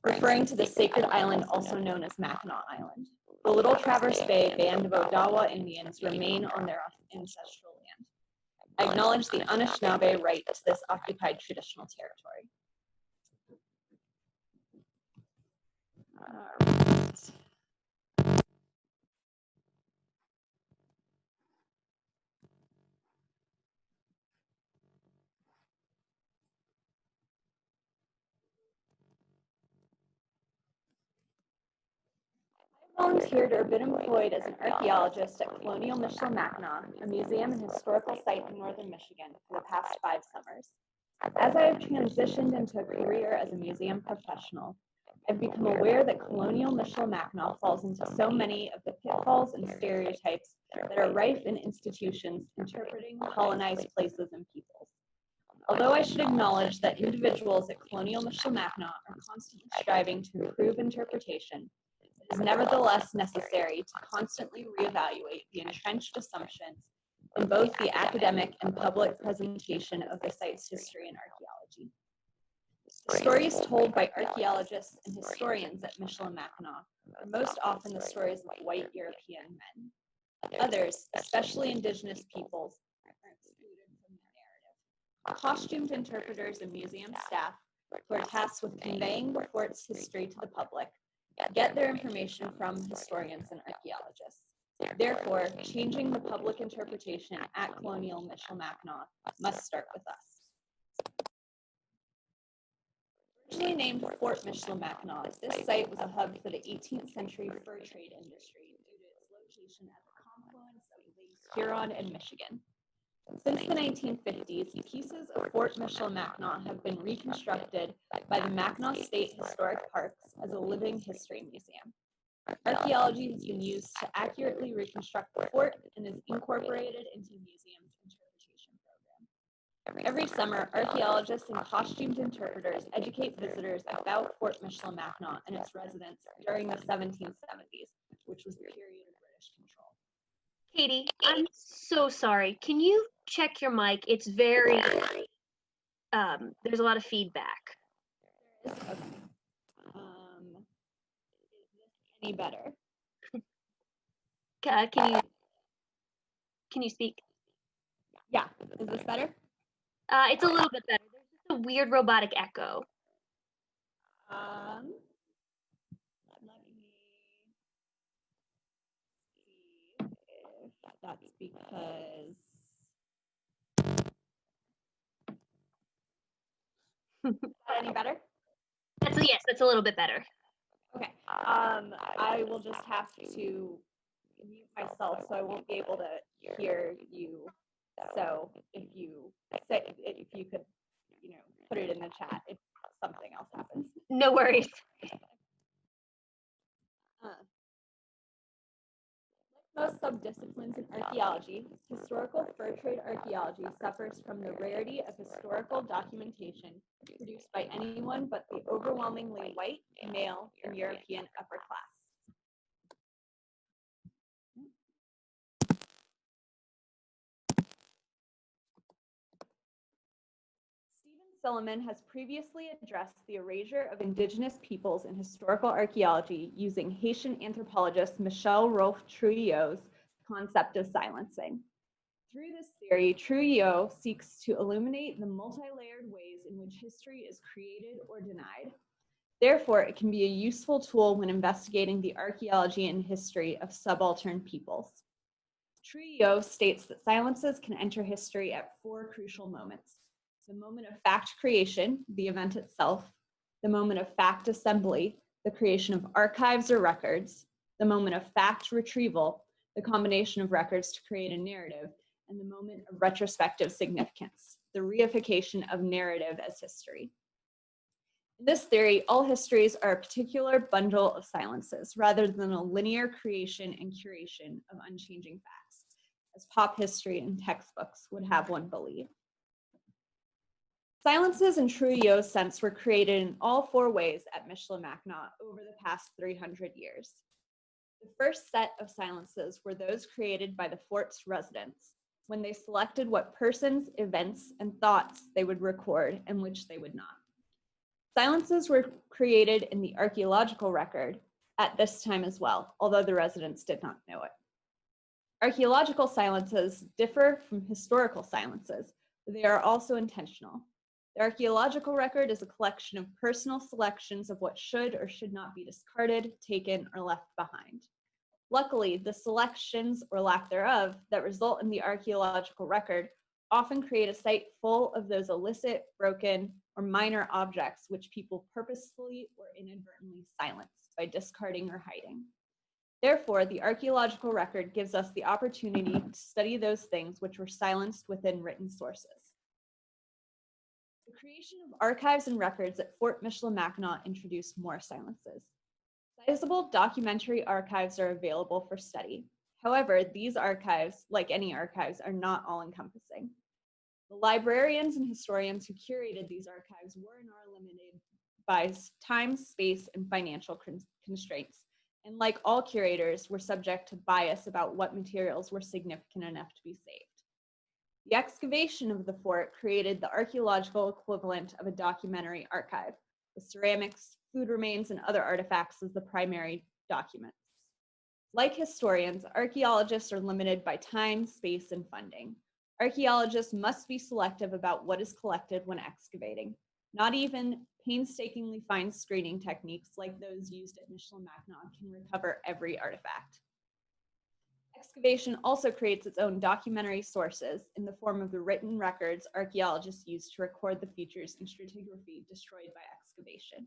referring to the sacred island also known as Mackinac Island. The Little Traverse Bay band of Odawa Indians remain on their ancestral land. I acknowledge the Anishinaabe right to this occupied traditional territory. I volunteered or been employed as an archaeologist at Colonial Michilimackinac, a museum and historical site in northern Michigan, for the past 5 summers. As I have transitioned into a career as a museum professional, I've become aware that Colonial Michilimackinac falls into so many of the pitfalls and stereotypes that are rife in institutions interpreting colonized places and peoples. Although I should acknowledge that individuals at colonial Michilimackinac are constantly striving to improve interpretation, it is nevertheless necessary to constantly reevaluate the entrenched assumptions in both the academic and public presentation of the site's history and archaeology. The stories told by archaeologists and historians at Michilimackinac are most often the stories of white European men. Others, especially indigenous peoples, are excluded from the narrative. Costumed interpreters and museum staff, who are tasked with conveying the fort's history to the public, get their information from historians and archaeologists. Therefore, changing the public interpretation at colonial Michilimackinac must start with us. Originally named Fort Michilimackinac, this site was a hub for the 18th century fur trade industry due to its location at the confluence of Lakes Huron and Michigan. Since the 1950s, pieces of Fort Michilimackinac have been reconstructed by the Mackinac State Historic Parks as a living history museum. Archaeology has been used to accurately reconstruct the fort and is incorporated into the museum's interpretation program. Every summer, archaeologists and costumed interpreters educate visitors about Fort Michilimackinac and its residents during the 1770s, which was the period of British control. Katie, I'm so sorry. Can you check your mic? It's very, there's a lot of feedback. Okay. Is this any better? Can you speak? Yeah, is this better? It's a little bit better. There's just a weird robotic echo. Let me see if that's because is that any better? Yes, that's a little bit better. Okay. I will just have to mute myself, so I won't be able to hear you. So if you could, put it in the chat if something else happens. No worries. Like most subdisciplines in archaeology, historical fur trade archaeology suffers from the rarity of historical documentation produced by anyone but the overwhelmingly white, male, and European upper class. Silliman has previously addressed the erasure of indigenous peoples in historical archaeology using Haitian anthropologist Michel Rolfe-Trouillot's concept of silencing. Through this theory, Trouillot seeks to illuminate the multi-layered ways in which history is created or denied. Therefore, it can be a useful tool when investigating the archaeology and history of subaltern peoples. Trouillot states that silences can enter history at 4 crucial moments: the moment of fact creation, the event itself; the moment of fact assembly, the creation of archives or records; the moment of fact retrieval, the combination of records to create a narrative; and the moment of retrospective significance, the reification of narrative as history. In this theory, all histories are a particular bundle of silences rather than a linear creation and curation of unchanging facts, as pop history and textbooks would have one believe. Silences in Trouillot's sense were created in all 4 ways at Michilimackinac over the past 300 years. The first set of silences were those created by the fort's residents when they selected what persons, events, and thoughts they would record and which they would not. Silences were created in the archaeological record at this time as well, although the residents did not know it. Archaeological silences differ from historical silences, but they are also intentional. The archaeological record is a collection of personal selections of what should or should not be discarded, taken, or left behind. Luckily, the selections, or lack thereof, that result in the archaeological record often create a site full of those illicit, broken, or minor objects which people purposefully or inadvertently silence by discarding or hiding. Therefore, the archaeological record gives us the opportunity to study those things which were silenced within written sources. The creation of archives and records at Fort Michilimackinac introduced more silences. Sizable documentary archives are available for study. However, these archives, like any archives, are not all-encompassing. The librarians and historians who curated these archives were and are limited by time, space, and financial constraints. And like all curators, were subject to bias about what materials were significant enough to be saved. The excavation of the fort created the archaeological equivalent of a documentary archive, with ceramics, food remains, and other artifacts as the primary documents. Like historians, archaeologists are limited by time, space, and funding. Archaeologists must be selective about what is collected when excavating. Not even painstakingly fine screening techniques like those used at Michilimackinac can recover every artifact. Excavation also creates its own documentary sources in the form of the written records archaeologists use to record the features and stratigraphy destroyed by excavation.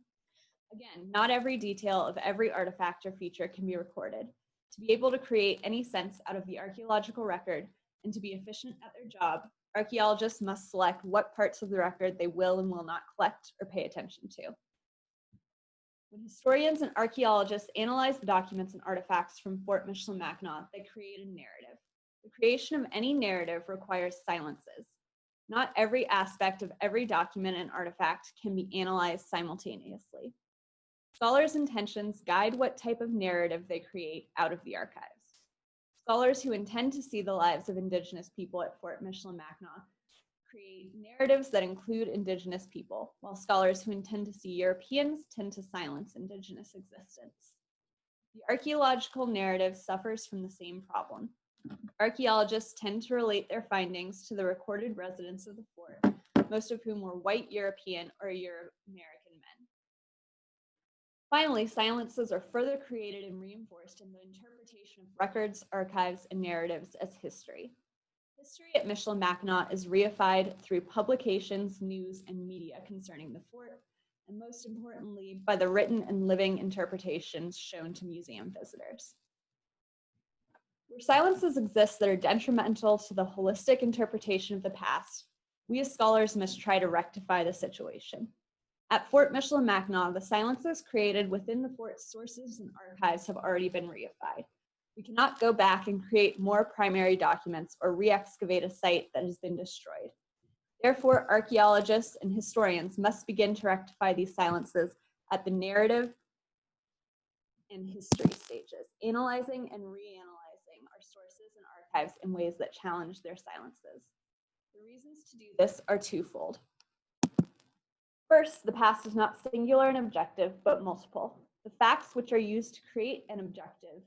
Again, not every detail of every artifact or feature can be recorded. To be able to create any sense out of the archaeological record and to be efficient at their job, archaeologists must select what parts of the record they will and will not collect or pay attention to. When historians and archaeologists analyze the documents and artifacts from Fort Michilimackinac, they create a narrative. The creation of any narrative requires silences. Not every aspect of every document and artifact can be analyzed simultaneously. Scholars' intentions guide what type of narrative they create out of the archives. Scholars who intend to see the lives of Indigenous people at Fort Michilimackinac create narratives that include Indigenous people, while scholars who intend to see Europeans tend to silence Indigenous existence. The archaeological narrative suffers from the same problem. Archaeologists tend to relate their findings to the recorded residents of the fort, most of whom were white European or Euro-American men. Finally, silences are further created and reinforced in the interpretation of records, archives, and narratives as history. History at Michilimackinac is reified through publications, news, and media concerning the fort, and most importantly, by the written and living interpretations shown to museum visitors. Where silences exist that are detrimental to the holistic interpretation of the past, we as scholars must try to rectify the situation. At Fort Michilimackinac, the silences created within the fort's sources and archives have already been reified. We cannot go back and create more primary documents or re-excavate a site that has been destroyed. Therefore, archaeologists and historians must begin to rectify these silences at the narrative and history stages, analyzing and reanalyzing our sources and archives in ways that challenge their silences. The reasons to do this are twofold. First, the past is not singular and objective, but multiple. The facts which are used to create an objective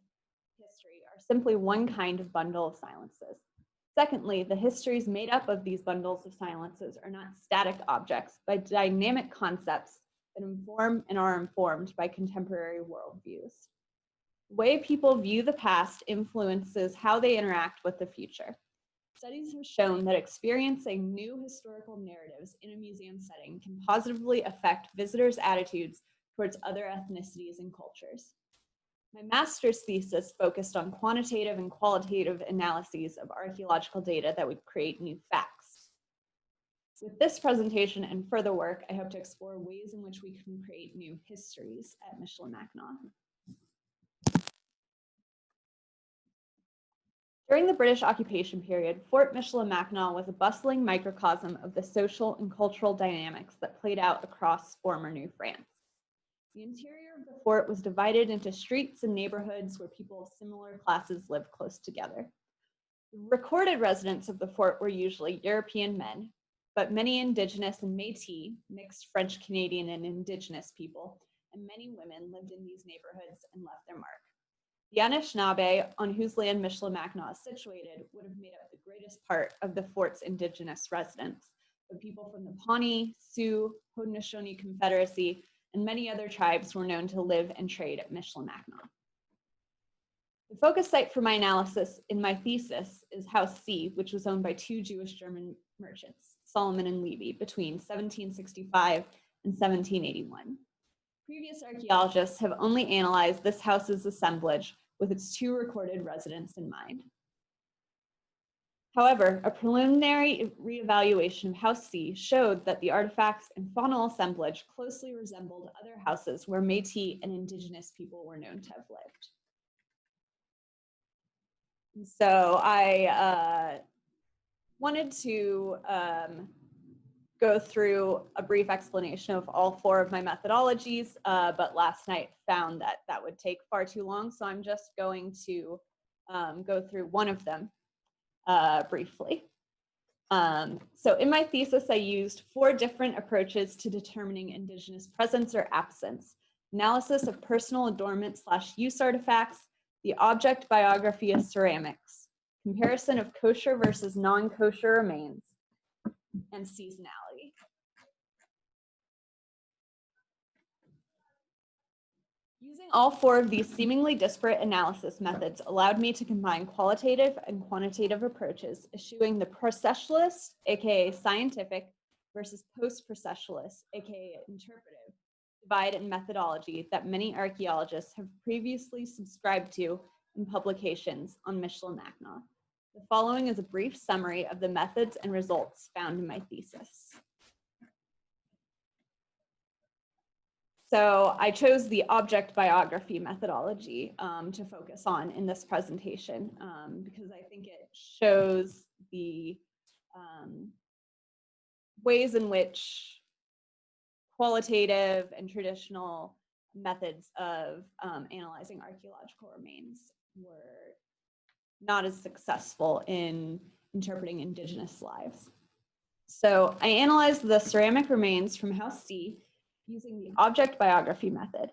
history are simply one kind of bundle of silences. Secondly, the histories made up of these bundles of silences are not static objects, but dynamic concepts that inform and are informed by contemporary worldviews. The way people view the past influences how they interact with the future. Studies have shown that experiencing new historical narratives in a museum setting can positively affect visitors' attitudes towards other ethnicities and cultures. My master's thesis focused on quantitative and qualitative analyses of archaeological data that would create new facts. With this presentation and further work, I hope to explore ways in which we can create new histories at Michilimackinac. During the British occupation period, Fort Michilimackinac was a bustling microcosm of the social and cultural dynamics that played out across former New France. The interior of the fort was divided into streets and neighborhoods where people of similar classes lived close together. The recorded residents of the fort were usually European men, but many Indigenous and Métis, mixed French Canadian and Indigenous people, and many women lived in these neighborhoods and left their mark. The Anishinaabe, on whose land Michilimackinac is situated, would have made up the greatest part of the fort's Indigenous residents, but people from the Pawnee, Sioux, Haudenosaunee Confederacy, and many other tribes were known to live and trade at Michilimackinac. The focus site for my analysis in my thesis is House C, which was owned by two Jewish German merchants, Solomon and Levy, between 1765 and 1781. Previous archaeologists have only analyzed this house's assemblage with its two recorded residents in mind. However, a preliminary reevaluation of House C showed that the artifacts and faunal assemblage closely resembled other houses where Métis and Indigenous people were known to have lived. And so I wanted to go through a brief explanation of all 4 of my methodologies, but last night found that that would take far too long, so I'm just going to go through one of them briefly. So in my thesis, I used 4 different approaches to determining Indigenous presence or absence: analysis of personal adornment/use artifacts, the object biography of ceramics, comparison of kosher versus non-kosher remains, and seasonality. Using all 4 of these seemingly disparate analysis methods allowed me to combine qualitative and quantitative approaches, eschewing the processualist, aka scientific, versus post-processualist, aka interpretive, divide in methodology that many archaeologists have previously subscribed to in publications on Michilimackinac. The following is a brief summary of the methods and results found in my thesis. So I chose the object biography methodology to focus on in this presentation because I think it shows the ways in which qualitative and traditional methods of analyzing archaeological remains were not as successful in interpreting Indigenous lives. So I analyzed the ceramic remains from House C using the object biography method.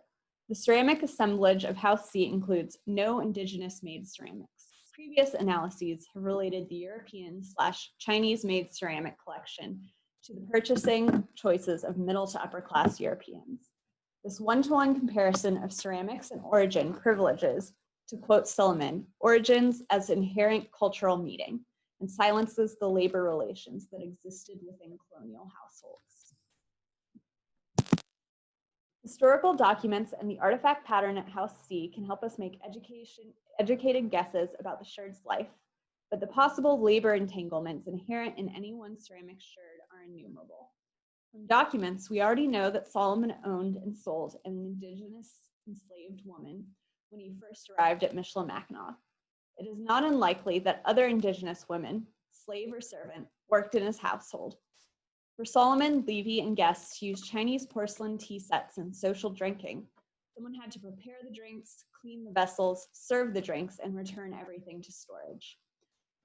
The ceramic assemblage of House C includes no Indigenous-made ceramics. Previous analyses have related the European/Chinese-made ceramic collection to the purchasing choices of middle to upper class Europeans. This one-to-one comparison of ceramics and origin privileges, to quote Silliman, origins as inherent cultural meaning, and silences the labor relations that existed within colonial households. Historical documents and the artifact pattern at House C can help us make educated guesses about the sherd's life, but the possible labor entanglements inherent in any one ceramic sherd are innumerable. From documents, we already know that Solomon owned and sold an Indigenous enslaved woman when he first arrived at Michilimackinac. It is not unlikely that other Indigenous women, slave or servant, worked in his household. For Solomon, Levy, and guests used Chinese porcelain tea sets in social drinking. Someone had to prepare the drinks, clean the vessels, serve the drinks, and return everything to storage.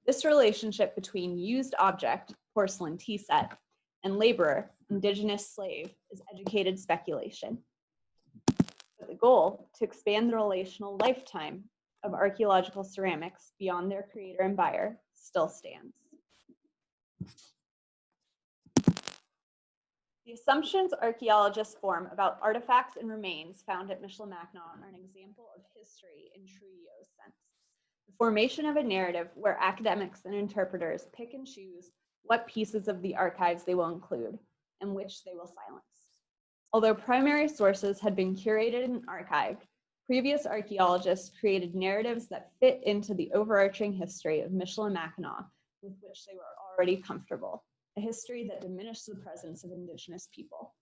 This relationship between used object, porcelain tea set, and laborer, Indigenous slave, is educated speculation. But the goal, to expand the relational lifetime of archaeological ceramics beyond their creator and buyer, still stands. The assumptions archaeologists form about artifacts and remains found at Michilimackinac are an example of history in true Yo's sense. The formation of a narrative where academics and interpreters pick and choose what pieces of the archives they will include and which they will silence. Although primary sources had been curated and archived, previous archaeologists created narratives that fit into the overarching history of Michilimackinac with which they were already comfortable. A history that diminished the presence of Indigenous people.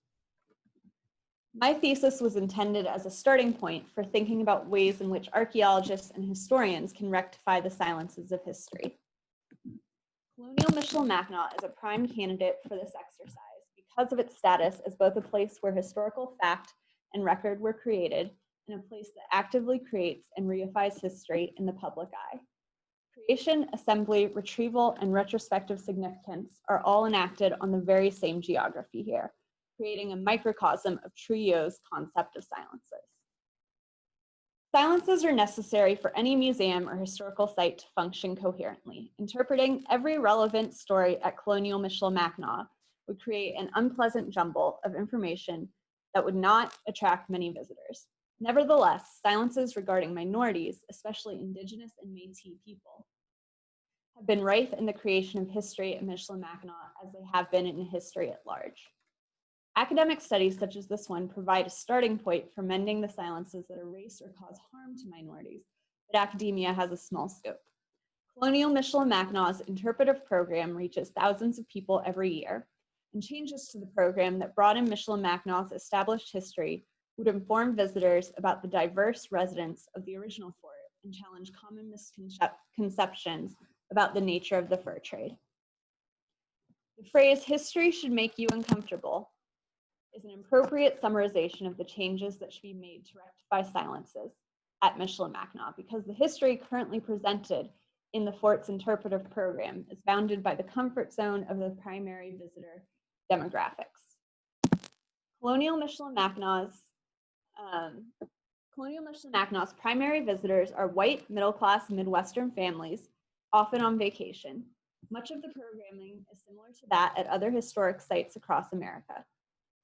My thesis was intended as a starting point for thinking about ways in which archaeologists and historians can rectify the silences of history. Colonial Michilimackinac is a prime candidate for this exercise because of its status as both a place where historical fact and record were created and a place that actively creates and reifies history in the public eye. Creation, assembly, retrieval, and retrospective significance are all enacted on the very same geography here, creating a microcosm of Trujillo's concept of silences. Silences are necessary for any museum or historical site to function coherently. Interpreting every relevant story at colonial Michilimackinac would create an unpleasant jumble of information that would not attract many visitors. Nevertheless, silences regarding minorities, especially Indigenous and Métis people, have been rife in the creation of history at Michilimackinac as they have been in history at large. Academic studies such as this one provide a starting point for mending the silences that erase or cause harm to minorities, but academia has a small scope. Colonial Michilimackinac interpretive program reaches thousands of people every year, and changes to the program that broaden Michilimacknac's established history would inform visitors about the diverse residents of the original fort and challenge common misconceptions about the nature of the fur trade. The phrase "history should make you uncomfortable" is an appropriate summarization of the changes that should be made to rectify silences at Michilimackinac, because the history currently presented in the fort's interpretive program is bounded by the comfort zone of the primary visitor demographics. Colonial Michilimackinacs' primary visitors are white, middle-class, Midwestern families, often on vacation. Much of the programming is similar to that at other historic sites across America: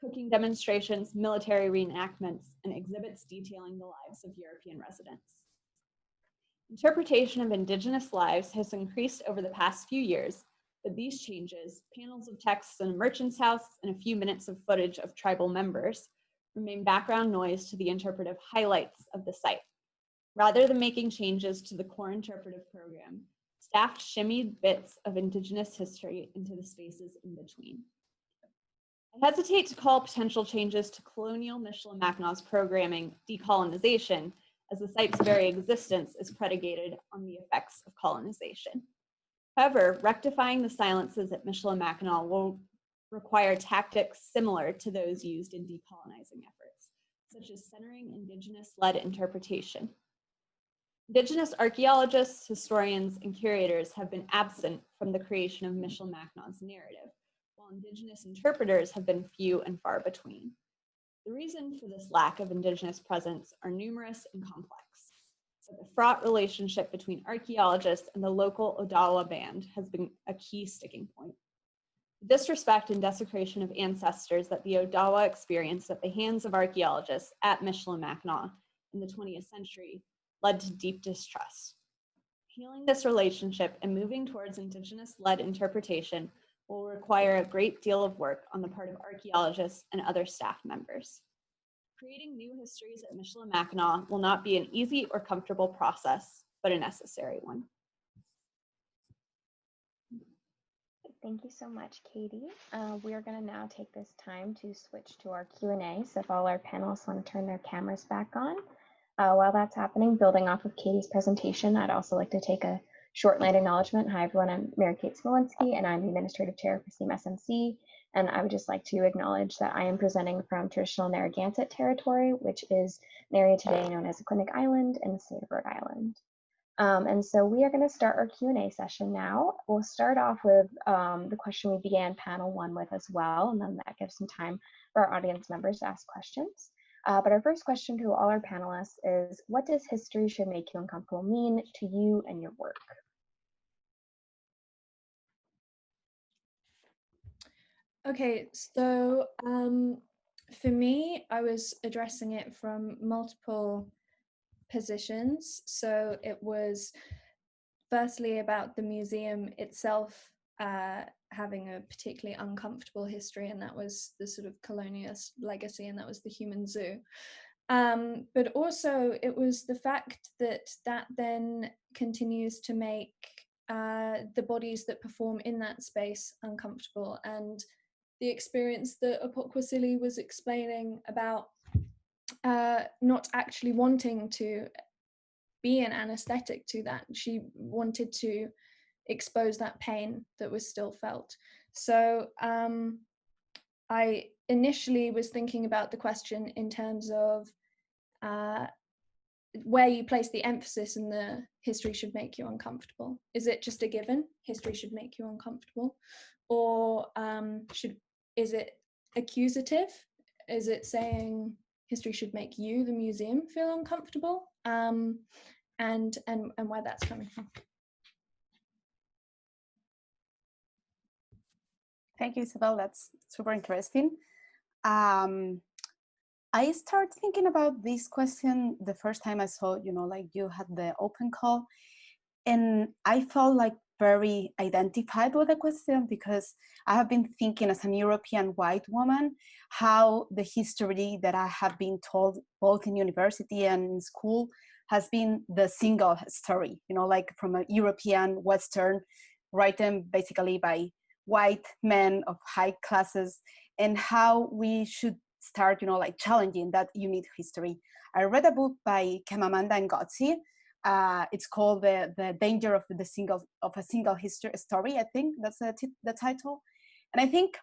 cooking demonstrations, military reenactments, and exhibits detailing the lives of European residents. Interpretation of Indigenous lives has increased over the past few years, but these changes, panels of text in a merchant's house, and a few minutes of footage of tribal members remain background noise to the interpretive highlights of the site. Rather than making changes to the core interpretive program, staff shimmied bits of Indigenous history into the spaces in between. I hesitate to call potential changes to colonial Michilimackinac programming decolonization, as the site's very existence is predicated on the effects of colonization. However, rectifying the silences at Michilimackinac will require tactics similar to those used in decolonizing efforts, such as centering Indigenous-led interpretation. Indigenous archaeologists, historians, and curators have been absent from the creation of Michilimacknac's narrative, while Indigenous interpreters have been few and far between. The reason for this lack of Indigenous presence are numerous and complex, but the fraught relationship between archaeologists and the local Odawa band has been a key sticking point. The disrespect and desecration of ancestors that the Odawa experienced at the hands of archaeologists at Michilimackinac in the 20th century led to deep distrust. Healing this relationship and moving towards Indigenous-led interpretation will require a great deal of work on the part of archaeologists and other staff members. Creating new histories at Michilimackinac will not be an easy or comfortable process, but a necessary one. Thank you so much, Katie. We are going to now take this time to switch to our Q&A. So if all our panelists want to turn their cameras back on. While that's happening, building off of Katie's presentation, I'd also like to take a short land acknowledgement. Hi, everyone. I'm Mary-Kate Smolinski, and I'm the Administrative Chair for CMSMC. And I would just like to acknowledge that I am presenting from traditional Narragansett territory, which is an area today known as Aquinic Island in the state of Rhode Island. And so we are going to start our Q&A session now. We'll start off with the question we began panel 1 with as well, and then that gives some time for our audience members to ask questions. But our first question to all our panelists is, what does history should make you uncomfortable mean to you and your work? Okay, so for me, I was addressing it from multiple positions. So it was firstly about the museum itself having a particularly uncomfortable history, and that was the sort of colonialist legacy, and that was the human zoo. But also it was the fact that that then continues to make the bodies that perform in that space uncomfortable, and the experience that Opokwasili was explaining about not actually wanting to be an anesthetic to that. She wanted to expose that pain that was still felt. So I initially was thinking about the question in terms of where you place the emphasis in the history should make you uncomfortable. Is it just a given, history should make you uncomfortable? Or is it accusative? Is it saying history should make you, the museum, feel uncomfortable? And where that's coming from. Thank you, Isabel. That's super interesting. I started thinking about this question the first time I saw, like you had the open call, and I felt like very identified with the question, because I have been thinking as an European white woman how the history that I have been told both in university and in school has been the single story, like from a European Western, written basically by white men of high classes, and how we should start, like challenging that unique history. I read a book by Kemamanda Ngozi. It's called the Danger of a Single History Story. I think that's the title. And I think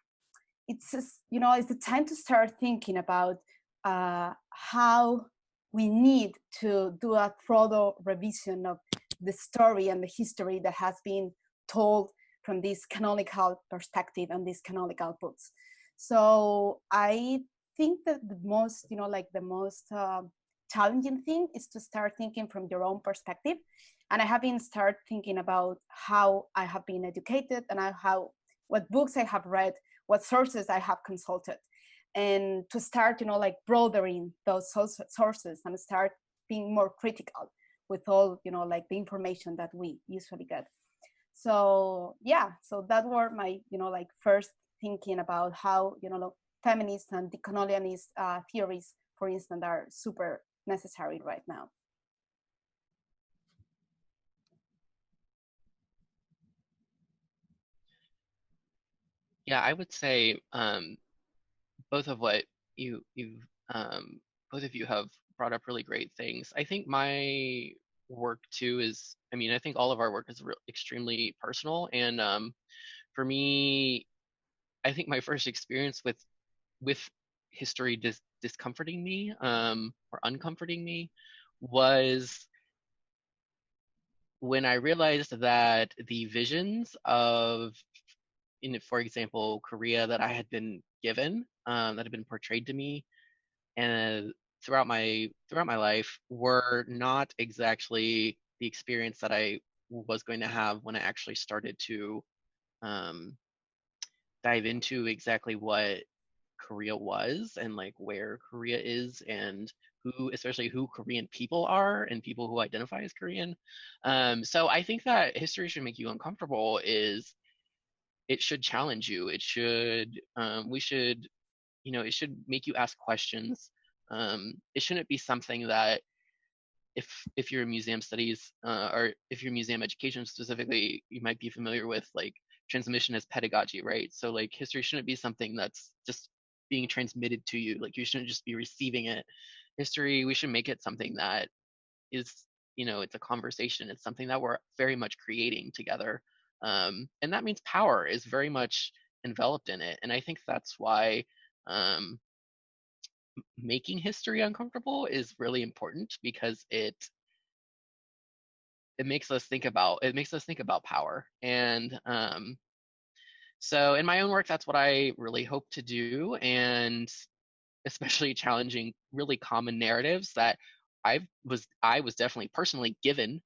it's just, it's the time to start thinking about how we need to do a thorough revision of the story and the history that has been told from this canonical perspective and these canonical books. So I think that the most, the most challenging thing is to start thinking from your own perspective. And I have been start thinking about how I have been educated and what books I have read, what sources I have consulted, and to start, broadening those sources and start being more critical with all, the information that we usually get. So yeah, so that were my, first thinking about how, feminist and decolonialist theories, for instance, are super necessary right now. Yeah, I would say both of what both of you have brought up really great things. I think my work too is, I think all of our work is extremely personal, and for me, I think my first experience with history discomforting me or uncomforting me was when I realized that the visions of, for example, Korea that I had been given, that had been portrayed to me, and throughout my life, were not exactly the experience that I was going to have when I actually started to dive into exactly what Korea was and like where Korea is and especially who Korean people are and people who identify as Korean. So I think that history should make you uncomfortable. It should challenge you. It should, it should make you ask questions. It shouldn't be something that if you're in museum studies or if you're museum education specifically, you might be familiar with like transmission as pedagogy, right? So like history shouldn't be something that's just being transmitted to you. Like you shouldn't just be receiving it. History, we should make it something that is, it's a conversation. It's something that we're very much creating together. And that means power is very much enveloped in it. And I think that's why making history uncomfortable is really important, because it makes us think about power. And so in my own work, that's what I really hope to do, and especially challenging really common narratives that I was definitely personally given,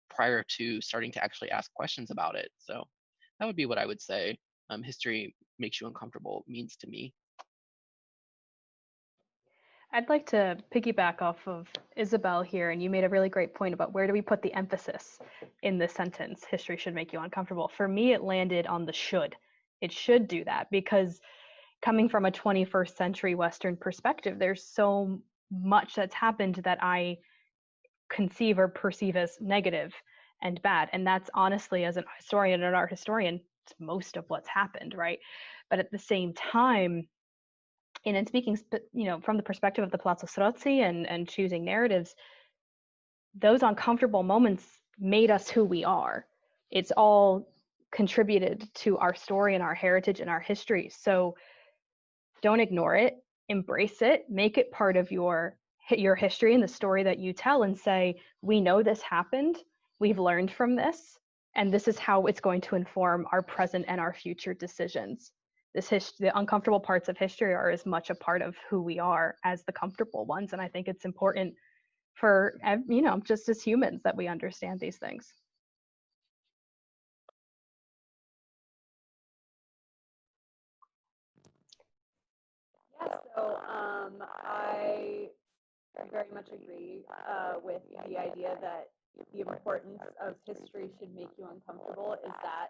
prior to starting to actually ask questions about it. So that would be what I would say history makes you uncomfortable means to me. I'd like to piggyback off of Isabelle here, and you made a really great point about where do we put the emphasis in this sentence, history should make you uncomfortable. For me, it landed on the should. It should do that, because coming from a 21st century Western perspective, there's so much that's happened that I conceive or perceive as negative and bad. And that's honestly, as an historian and an art historian, it's most of what's happened, right? But at the same time, and in speaking, from the perspective of the Palazzo Strozzi and choosing narratives, those uncomfortable moments made us who we are. It's all contributed to our story and our heritage and our history. So don't ignore it, embrace it, make it part of your history and the story that you tell, and say, we know this happened, we've learned from this, and this is how it's going to inform our present and our future decisions. The uncomfortable parts of history are as much a part of who we are as the comfortable ones. And I think it's important for, just as humans, that we understand these things. Yeah, so I very much agree with the idea that the importance of history should make you uncomfortable is that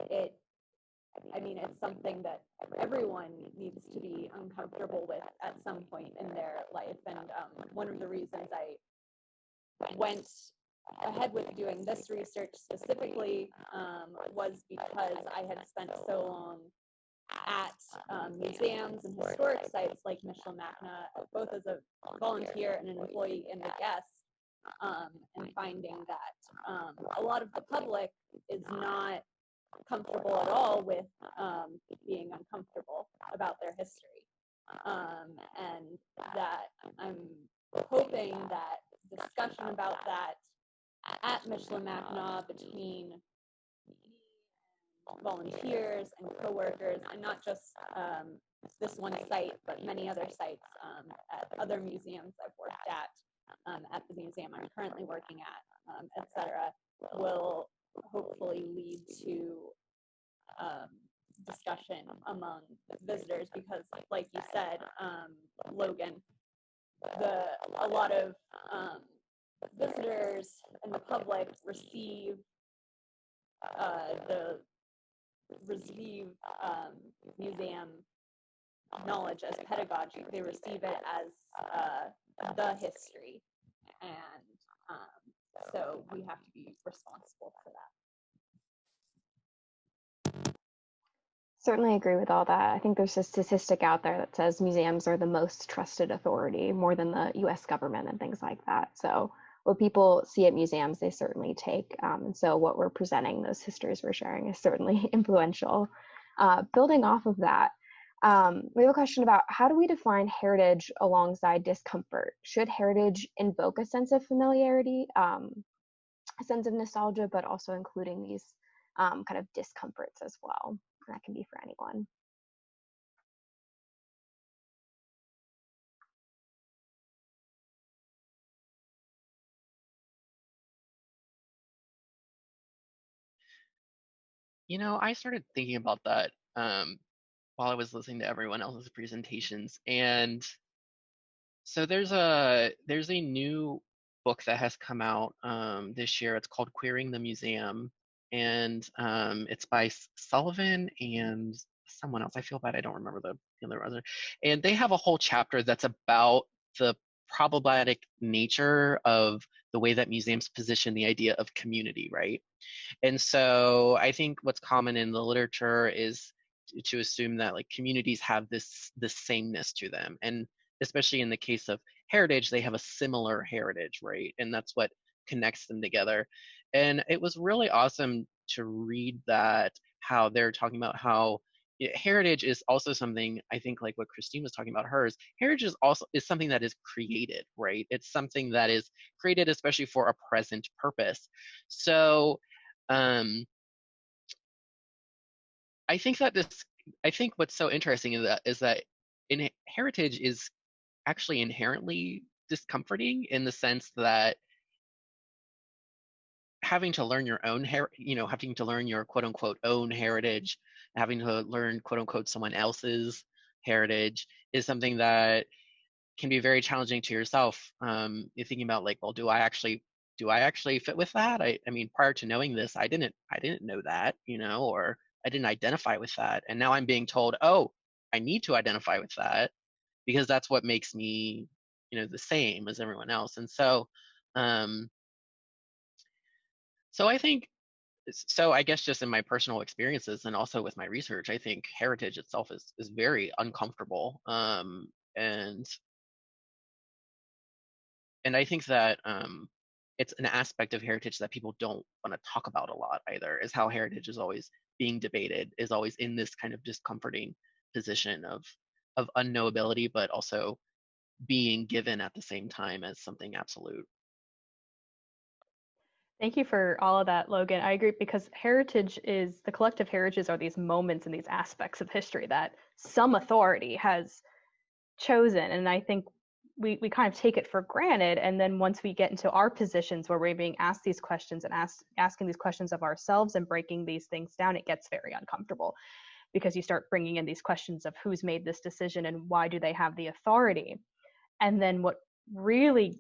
it's something that everyone needs to be uncomfortable with at some point in their life. And one of the reasons I went ahead with doing this research specifically was because I had spent so long at museums and historic sites like Michilimackinac, both as a volunteer and an employee and a guest, and finding that a lot of the public is not comfortable at all with being uncomfortable about their history. And that I'm hoping that discussion about that at Michilimackinac between volunteers and coworkers, and not just this one site, but many other sites at other museums I've worked at the museum I'm currently working at, etc., will hopefully lead to discussion among visitors, because like you said, Logan, a lot of visitors and the public receive museum knowledge as pedagogy. They receive it as the history, and so we have to be responsible for that. Certainly agree with all that. I think there's a statistic out there that says museums are the most trusted authority, more than the US government and things like that. So what people see at museums, they certainly take. And so what we're presenting, those histories we're sharing, is certainly influential. Building off of that, we have a question about how do we define heritage alongside discomfort? Should heritage invoke a sense of familiarity, a sense of nostalgia, but also including these kind of discomforts as well? And that can be for anyone. You know, I started thinking about that while I was listening to everyone else's presentations, and so there's a new book that has come out this year. It's called Queering the Museum, and it's by Sullivan and someone else. I feel bad I don't remember the other. And they have a whole chapter that's about the problematic nature of the way that museums position the idea of community, right? And so I think what's common in the literature is to assume that like communities have this sameness to them, and especially in the case of heritage, they have a similar heritage, right? And that's what connects them together. And it was really awesome to read that, how they're talking about how heritage is also something, I think, like what Christine was talking about hers, heritage is something that is created, right? It's something that is created especially for a present purpose. So I think what's so interesting is that heritage is actually inherently discomforting, in the sense that having to learn your own having to learn your quote unquote own heritage, having to learn quote unquote someone else's heritage, is something that can be very challenging to yourself. You're thinking about like, well, do I actually fit with that? I mean, prior to knowing this, I didn't know that, or I didn't identify with that. And now I'm being told, oh, I need to identify with that because that's what makes me, the same as everyone else. And so, I guess just in my personal experiences and also with my research, I think heritage itself is very uncomfortable. And I think that it's an aspect of heritage that people don't want to talk about a lot either, is how heritage is always being debated, is always in this kind of discomforting position of unknowability, but also being given at the same time as something absolute. Thank you for all of that, Logan. I agree, because the collective heritages are these moments and these aspects of history that some authority has chosen. And I think we kind of take it for granted. And then once we get into our positions where we're being asked these questions and asking these questions of ourselves and breaking these things down, it gets very uncomfortable, because you start bringing in these questions of who's made this decision and why do they have the authority. And then what really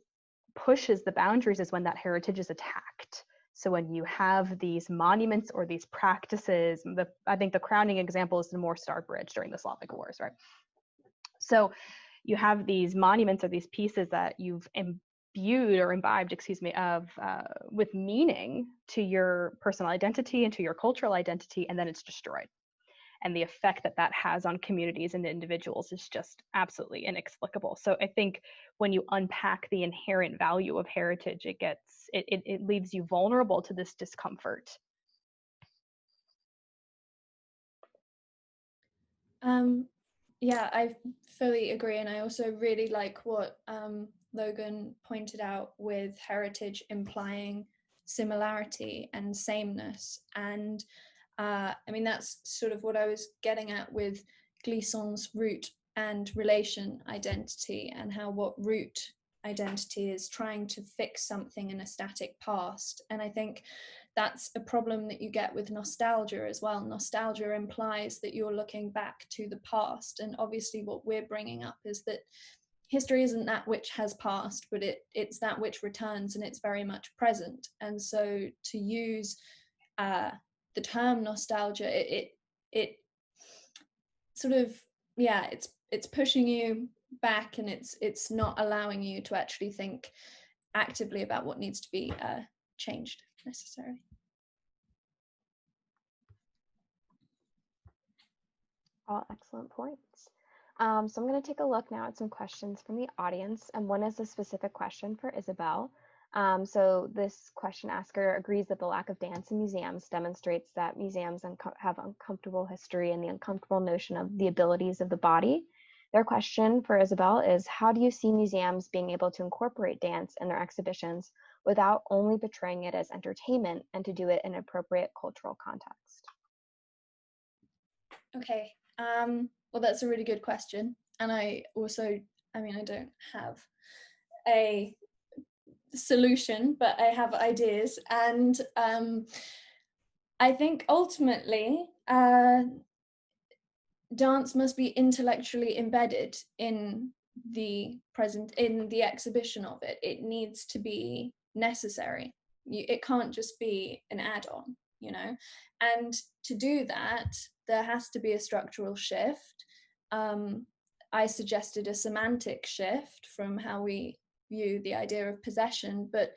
pushes the boundaries is when that heritage is attacked. So when you have these monuments or these practices, I think the crowning example is the North Star Bridge during the Slavic Wars, right? So you have these monuments or these pieces that you've imbued or imbibed, with meaning to your personal identity and to your cultural identity, and then it's destroyed. And the effect that has on communities and individuals is just absolutely inexplicable. So I think when you unpack the inherent value of heritage, it leaves you vulnerable to this discomfort. Yeah, I fully agree. And I also really like what Logan pointed out with heritage implying similarity and sameness. And I mean, that's sort of what I was getting at with Glisson's root and relation identity, and how what root identity is trying to fix something in a static past. And I think that's a problem that you get with nostalgia as well. Nostalgia implies that you're looking back to the past, and obviously what we're bringing up is that history isn't that which has passed, but it's that which returns, and it's very much present. And so to use the term nostalgia, it sort of, yeah, it's pushing you back, and it's not allowing you to actually think actively about what needs to be changed necessarily. All excellent points. So I'm going to take a look now at some questions from the audience, and one is a specific question for Isabelle. So this question asker agrees that the lack of dance in museums demonstrates that museums have uncomfortable history and the uncomfortable notion of the abilities of the body. Their question for Isabelle is, how do you see museums being able to incorporate dance in their exhibitions without only portraying it as entertainment, and to do it in an appropriate cultural context? Okay, well, that's a really good question. And I mean, I don't have a solution, but I have ideas. And I think ultimately, dance must be intellectually embedded in the exhibition of it. It needs to be necessary. It can't just be an add-on, you know? And to do that, there has to be a structural shift. I suggested a semantic shift from how we view the idea of possession, but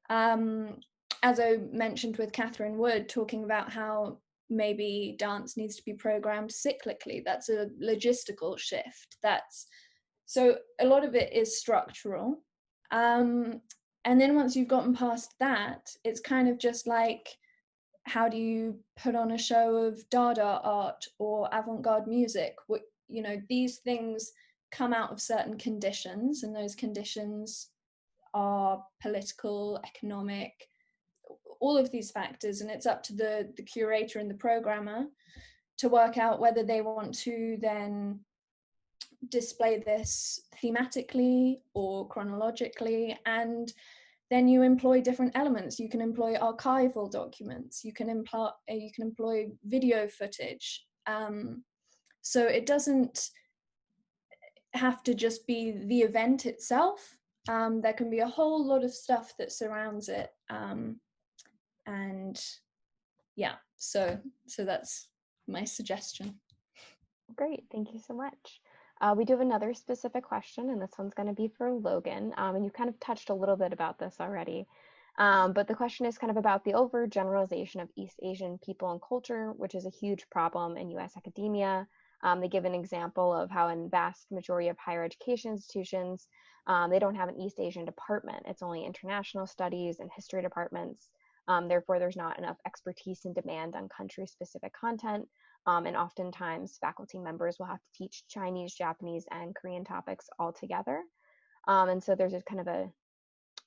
as I mentioned with Kathlyn Wood, talking about how maybe dance needs to be programmed cyclically, that's a logistical shift. So a lot of it is structural. And then once you've gotten past that, it's kind of just like, how do you put on a show of Dada art or avant-garde music? You know, these things come out of certain conditions, and those conditions are political, economic, all of these factors, and it's up to the curator and the programmer to work out whether they want to then display this thematically or chronologically. And then you employ different elements. You can employ archival documents, you can employ video footage. So it doesn't have to just be the event itself. There can be a whole lot of stuff that surrounds it. And yeah, so that's my suggestion. Great, thank you so much. We do have another specific question, and this one's going to be for Logan. And you kind of touched a little bit about this already. But the question is kind of about the overgeneralization of East Asian people and culture, which is a huge problem in US academia. They give an example of how in vast majority of higher education institutions, they don't have an East Asian department. It's only international studies and history departments. Therefore, there's not enough expertise and demand on country-specific content. And oftentimes, faculty members will have to teach Chinese, Japanese, and Korean topics all together. And so there's a kind of a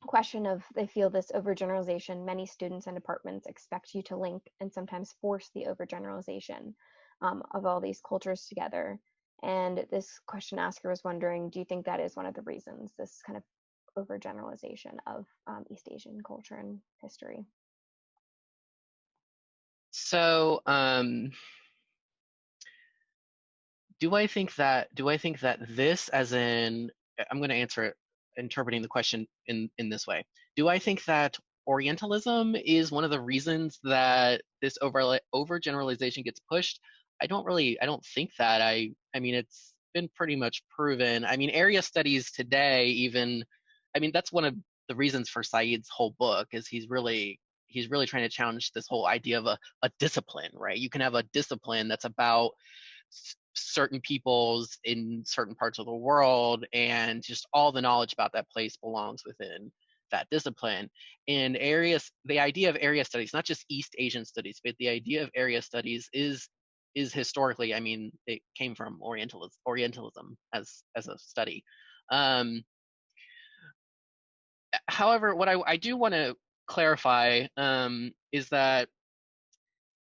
question of, they feel this overgeneralization. Many students and departments expect you to link and sometimes force the overgeneralization of all these cultures together. And this question asker was wondering, do you think that is one of the reasons, this kind of overgeneralization of East Asian culture and history? So, do I think that this, as in, I'm going to answer it interpreting the question in this way. Do I think that Orientalism is one of the reasons that this overgeneralization gets pushed? I don't think that. I mean, it's been pretty much proven. I mean, area studies today, even, I mean, that's one of the reasons for Said's whole book, is he's really trying to challenge this whole idea of a discipline, right? You can have a discipline that's about certain peoples in certain parts of the world, and just all the knowledge about that place belongs within that discipline. And the idea of area studies, not just East Asian studies, but the idea of area studies is is historically, I mean, it came from Orientalism as a study. However, what I do want to clarify is that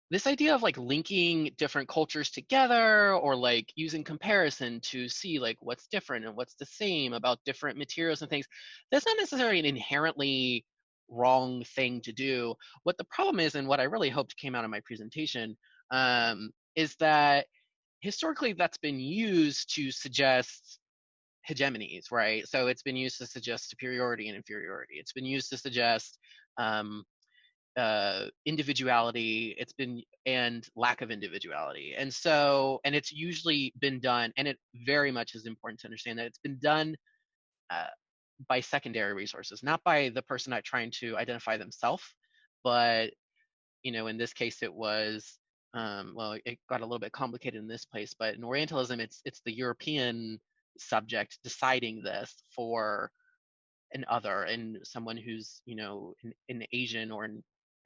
this idea of like linking different cultures together, or like using comparison to see like what's different and what's the same about different materials and things, that's not necessarily an inherently wrong thing to do. What the problem is, and what I really hoped came out of my presentation, is that historically that's been used to suggest hegemonies, right? So it's been used to suggest superiority and inferiority. It's been used to suggest individuality, and lack of individuality. And so, and it's usually been done, and it very much is important to understand that it's been done by secondary resources, not by the person trying to identify themselves, but, you know, in this case it was, well, it got a little bit complicated in this place, but in Orientalism, it's the European subject deciding this for an other, and someone who's, you know, an Asian, or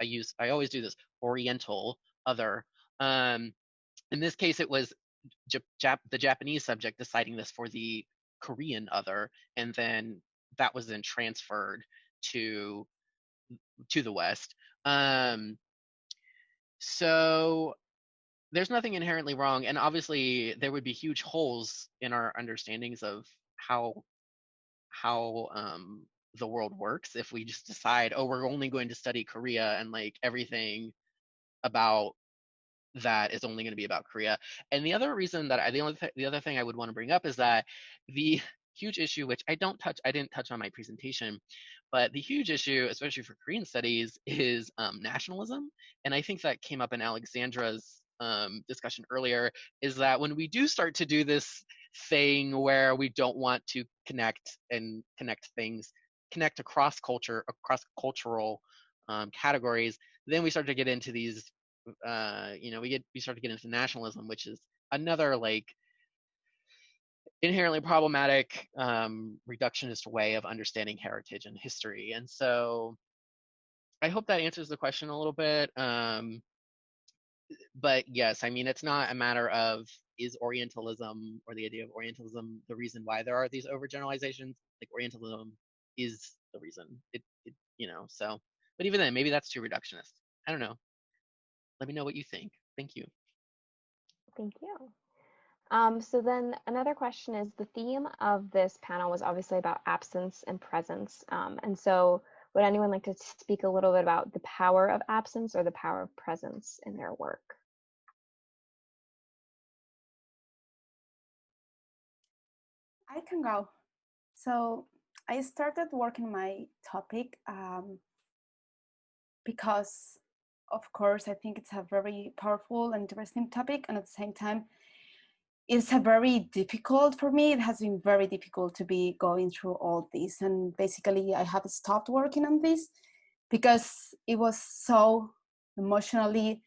I always do this, Oriental other. In this case, it was the Japanese subject deciding this for the Korean other, and then that was then transferred to the West. So there's nothing inherently wrong, and obviously there would be huge holes in our understandings of how the world works if we just decide, oh, we're only going to study Korea, and like everything about that is only going to be about Korea. And the other reason that the other thing I would want to bring up is that the huge issue, which I didn't touch on my presentation, but the huge issue, especially for Korean studies, is nationalism. And I think that came up in Alexandra's discussion earlier, is that when we do start to do this thing where we don't want to connect across cultural categories, then we start to get into these, we start to get into nationalism, which is another like inherently problematic reductionist way of understanding heritage and history. And so I hope that answers the question a little bit. But yes, I mean, it's not a matter of, is Orientalism, or the idea of Orientalism, the reason why there are these overgeneralizations. Like, Orientalism is the reason. So, but even then, maybe that's too reductionist. I don't know. Let me know what you think. Thank you. Thank you. So then another question is, the theme of this panel was obviously about absence and presence. And so would anyone like to speak a little bit about the power of absence or the power of presence in their work? I can go. So I started working my topic because, of course, I think it's a very powerful and interesting topic, and at the same time, it's a very difficult for me. It has been very difficult to be going through all this. And basically, I have stopped working on this because it was so emotionally,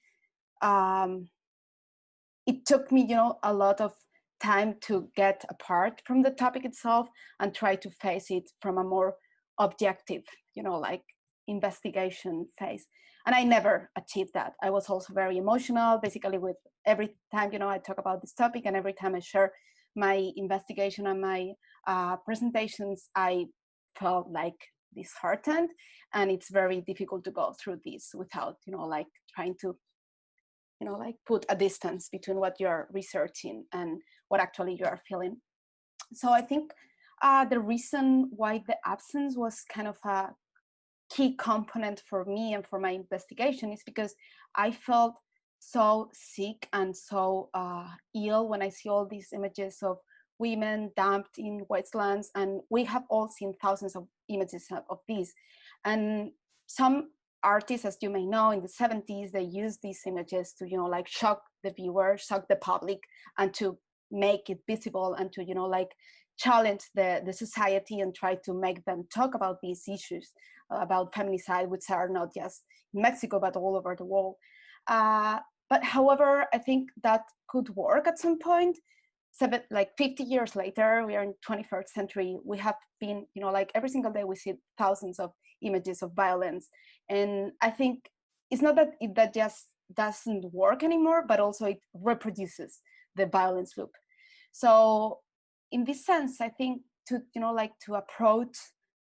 it took me, a lot of time to get apart from the topic itself and try to face it from a more objective, like investigation phase. And I never achieved that. I was also very emotional, basically, with every time, I talk about this topic, and every time I share my investigation and my presentations, I felt like disheartened. And it's very difficult to go through this without, like trying to, like put a distance between what you're researching and what actually you are feeling. So I think the reason why the absence was kind of a key component for me and for my investigation is because I felt so sick and so ill when I see all these images of women dumped in wastelands. And we have all seen thousands of images of these. And some artists, as you may know, in the 70s, they used these images to, like shock the viewer, shock the public, and to make it visible, and to, like challenge the society and try to make them talk about these issues about feminicide, which are not just in Mexico, but all over the world. But however, I think that could work at some point. 50 years later, we are in 21st century. We have been, like every single day we see thousands of images of violence. And I think it's not that just doesn't work anymore, but also it reproduces the violence loop. So in this sense, I think to, to approach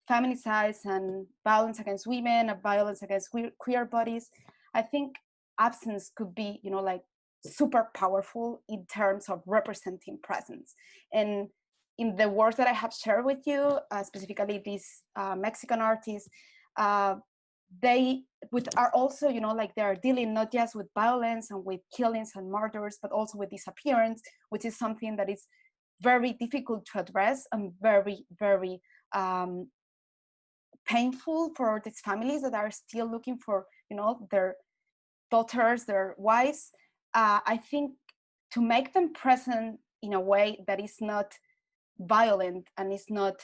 feminicides and violence against women and violence against queer bodies, I think absence could be, super powerful in terms of representing presence. And in the works that I have shared with you, specifically these Mexican artists, they are also, they are dealing not just with violence and with killings and murders, but also with disappearance, which is something that is very difficult to address and very, very painful for these families that are still looking for, their daughters, their wives. I think to make them present in a way that is not violent and is not,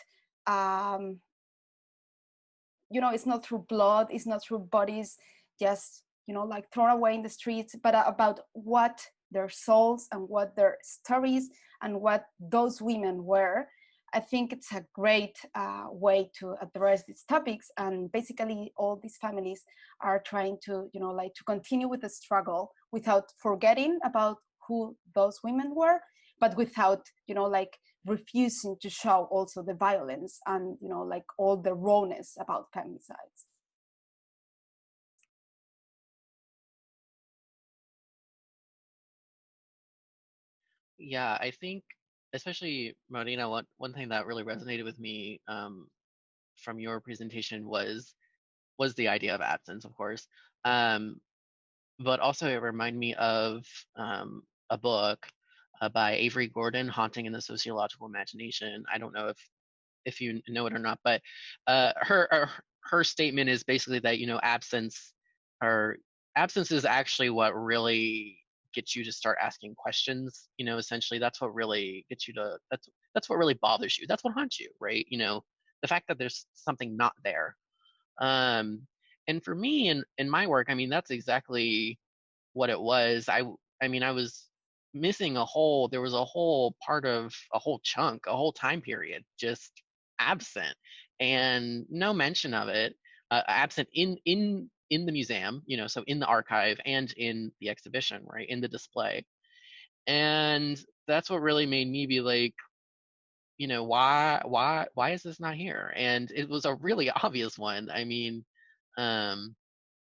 it's not through blood, it's not through bodies just, thrown away in the streets, but about what their souls and what their stories and what those women were. I think it's a great way to address these topics. And basically all these families are trying to, to continue with the struggle without forgetting about who those women were, but without, refusing to show also the violence and, all the rawness about feminicides. Yeah, I think, especially Marina, one thing that really resonated with me from your presentation was the idea of absence, of course, but also it reminded me of a book by Avery Gordon, Haunting in the Sociological Imagination. I don't know if you know it or not, but her statement is basically that absence is actually what really gets you to start asking questions. Essentially that's what really gets you to, that's what really bothers you, that's what haunts you, right? The fact that there's something not there. And for me in my work, I mean, that's exactly what it was. I was missing there was a whole part of a whole chunk, a whole time period just absent, and no mention of it, absent in the museum, so in the archive and in the exhibition, right, in the display. And that's what really made me be like, why is this not here? And it was a really obvious one. I mean,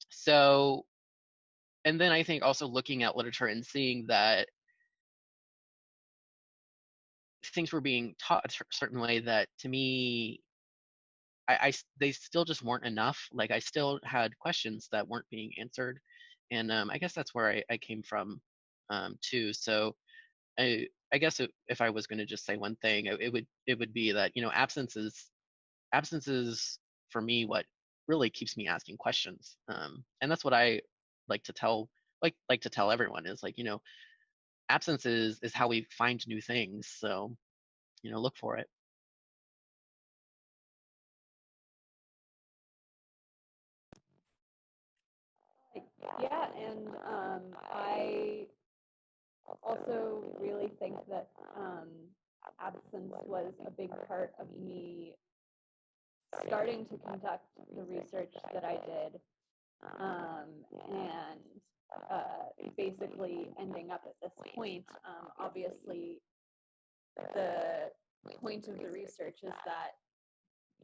so, and then I think also looking at literature and seeing that things were being taught a certain way that to me, they still just weren't enough. Like I still had questions that weren't being answered. And I guess that's where I came from too. So I guess if I was going to just say one thing, it would be that, absence is for me what really keeps me asking questions. And that's what I like to tell everyone is like, absence is how we find new things. So, look for it. Yeah, and I also really think that absence was a big part of me starting to conduct the research that I did, and basically ending up at this point. Obviously, the point of the research is that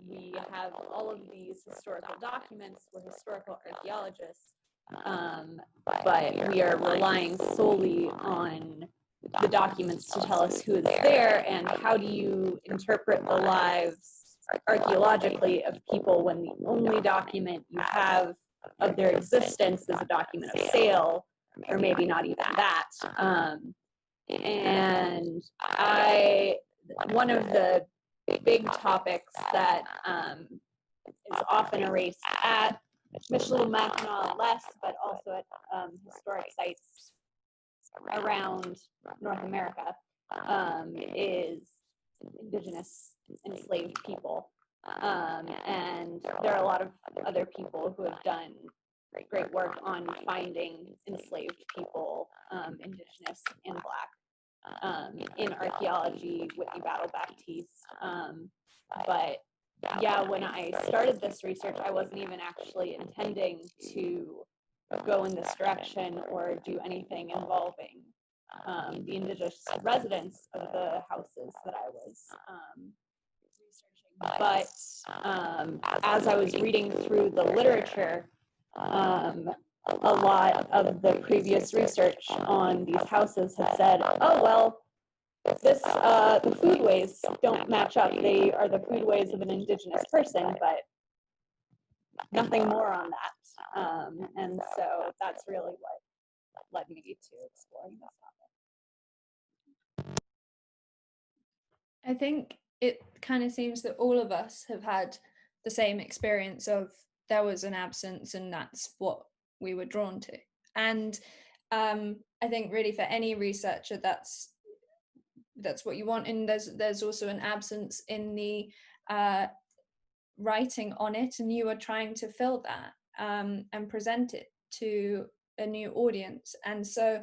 we have all of these historical documents. We're historical archaeologists, but we are relying solely on the documents to tell us who is there, and how do you interpret the lives archaeologically of people when the only document you have of their existence is a document of sale, or maybe not even that. And one of the big topics that is often erased at Michilimackinac less, but also at historic sites around North America, is Indigenous enslaved people. And there are a lot of other people who have done great work on finding enslaved people, Indigenous and Black, in archaeology, Whitney Battle Baptiste. But yeah, when I started this research, I wasn't even actually intending to go in this direction or do anything involving the indigenous residents of the houses that I was researching. But as I was reading through the literature, a lot of the previous research on these houses had said, oh, well, this the foodways don't match up. They are the foodways of an indigenous person, but nothing more on that. And so that's really what led me to exploring this topic. I think it kind of seems that all of us have had the same experience of there was an absence and that's what we were drawn to. And I think really for any researcher, that's what you want. And there's also an absence in the writing on it, and you are trying to fill that and present it to a new audience. And so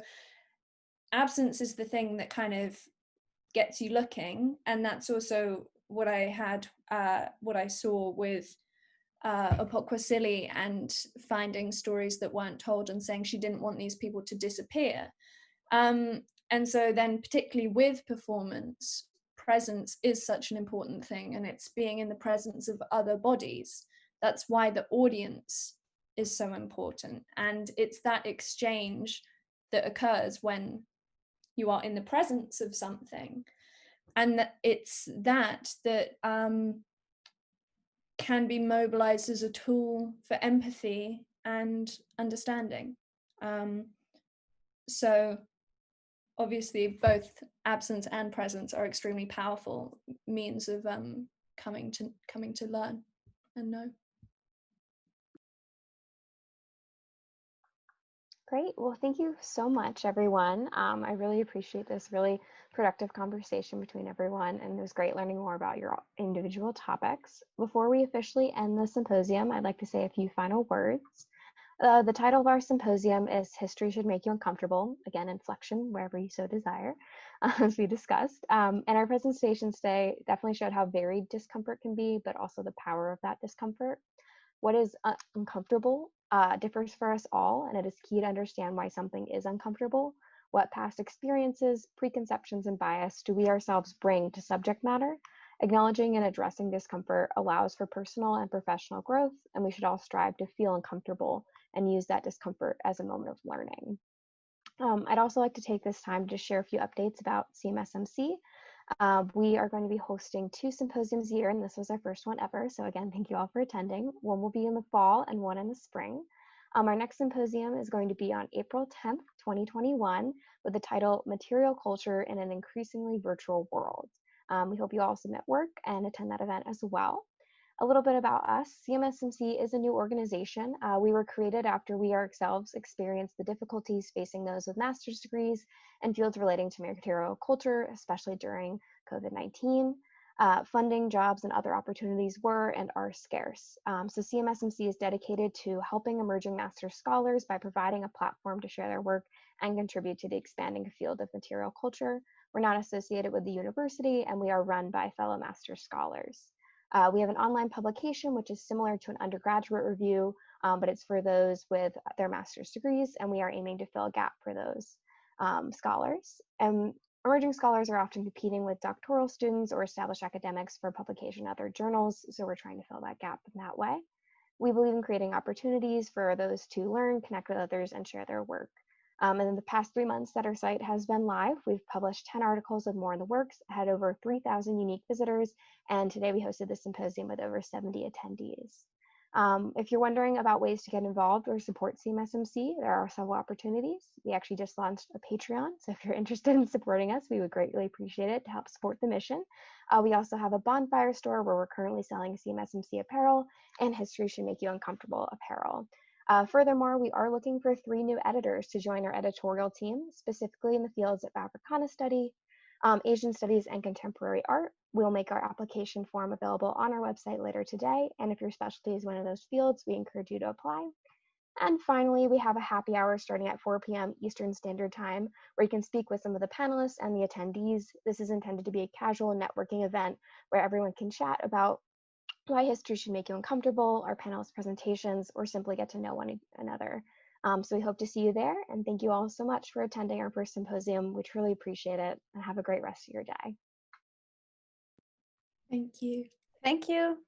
absence is the thing that kind of gets you looking, and that's also what I saw with Opokwasili and finding stories that weren't told and saying she didn't want these people to disappear. And so then particularly with performance, presence is such an important thing, and it's being in the presence of other bodies. That's why the audience is so important, and it's that exchange that occurs when you are in the presence of something, and that it's that can be mobilized as a tool for empathy and understanding. So obviously both absence and presence are extremely powerful means of coming to learn and know. Great. Well, thank you so much, everyone. I really appreciate this really productive conversation between everyone, and it was great learning more about your individual topics. Before we officially end the symposium, I'd like to say a few final words. The title of our symposium is History Should Make You Uncomfortable, again, inflection wherever you so desire, as we discussed. And our presentations today definitely showed how varied discomfort can be, but also the power of that discomfort. What is uncomfortable differs for us all, and it is key to understand why something is uncomfortable. What past experiences, preconceptions, and bias do we ourselves bring to subject matter? Acknowledging and addressing discomfort allows for personal and professional growth, and we should all strive to feel uncomfortable and use that discomfort as a moment of learning. I'd also like to take this time to share a few updates about CMSMC. We are going to be hosting 2 symposiums a year, and this was our first one ever. So again, thank you all for attending. One will be in the fall and one in the spring. Our next symposium is going to be on April 10th, 2021, with the title Material Culture in an Increasingly Virtual World. We hope you all submit work and attend that event as well. A little bit about us. CMSMC is a new organization. We were created after we ourselves experienced the difficulties facing those with master's degrees and fields relating to material culture, especially during COVID-19. Funding, jobs, and other opportunities were and are scarce. So CMSMC is dedicated to helping emerging master's scholars by providing a platform to share their work and contribute to the expanding field of material culture. We're not associated with the university, and we are run by fellow master's scholars. We have an online publication, which is similar to an undergraduate review, but it's for those with their master's degrees, and we are aiming to fill a gap for those scholars. And emerging scholars are often competing with doctoral students or established academics for publication in other journals, so we're trying to fill that gap in that way. We believe in creating opportunities for those to learn, connect with others, and share their work. And in the past 3 months that our site has been live, we've published 10 articles with more in the works, had over 3,000 unique visitors, and today we hosted the symposium with over 70 attendees. If you're wondering about ways to get involved or support CMSMC, there are several opportunities. We actually just launched a Patreon, so if you're interested in supporting us, we would greatly appreciate it to help support the mission. We also have a bonfire store where we're currently selling CMSMC apparel and History Should Make You Uncomfortable apparel. Furthermore, we are looking for 3 new editors to join our editorial team, specifically in the fields of Africana study, Asian studies, and contemporary art. We'll make our application form available on our website later today, and if your specialty is one of those fields, we encourage you to apply. And finally, we have a happy hour starting at 4 p.m. Eastern Standard Time, where you can speak with some of the panelists and the attendees. This is intended to be a casual networking event where everyone can chat about why history should make you uncomfortable, our panelist presentations, or simply get to know one another. So we hope to see you there, and thank you all so much for attending our first symposium. We truly appreciate it, and have a great rest of your day. Thank you. Thank you.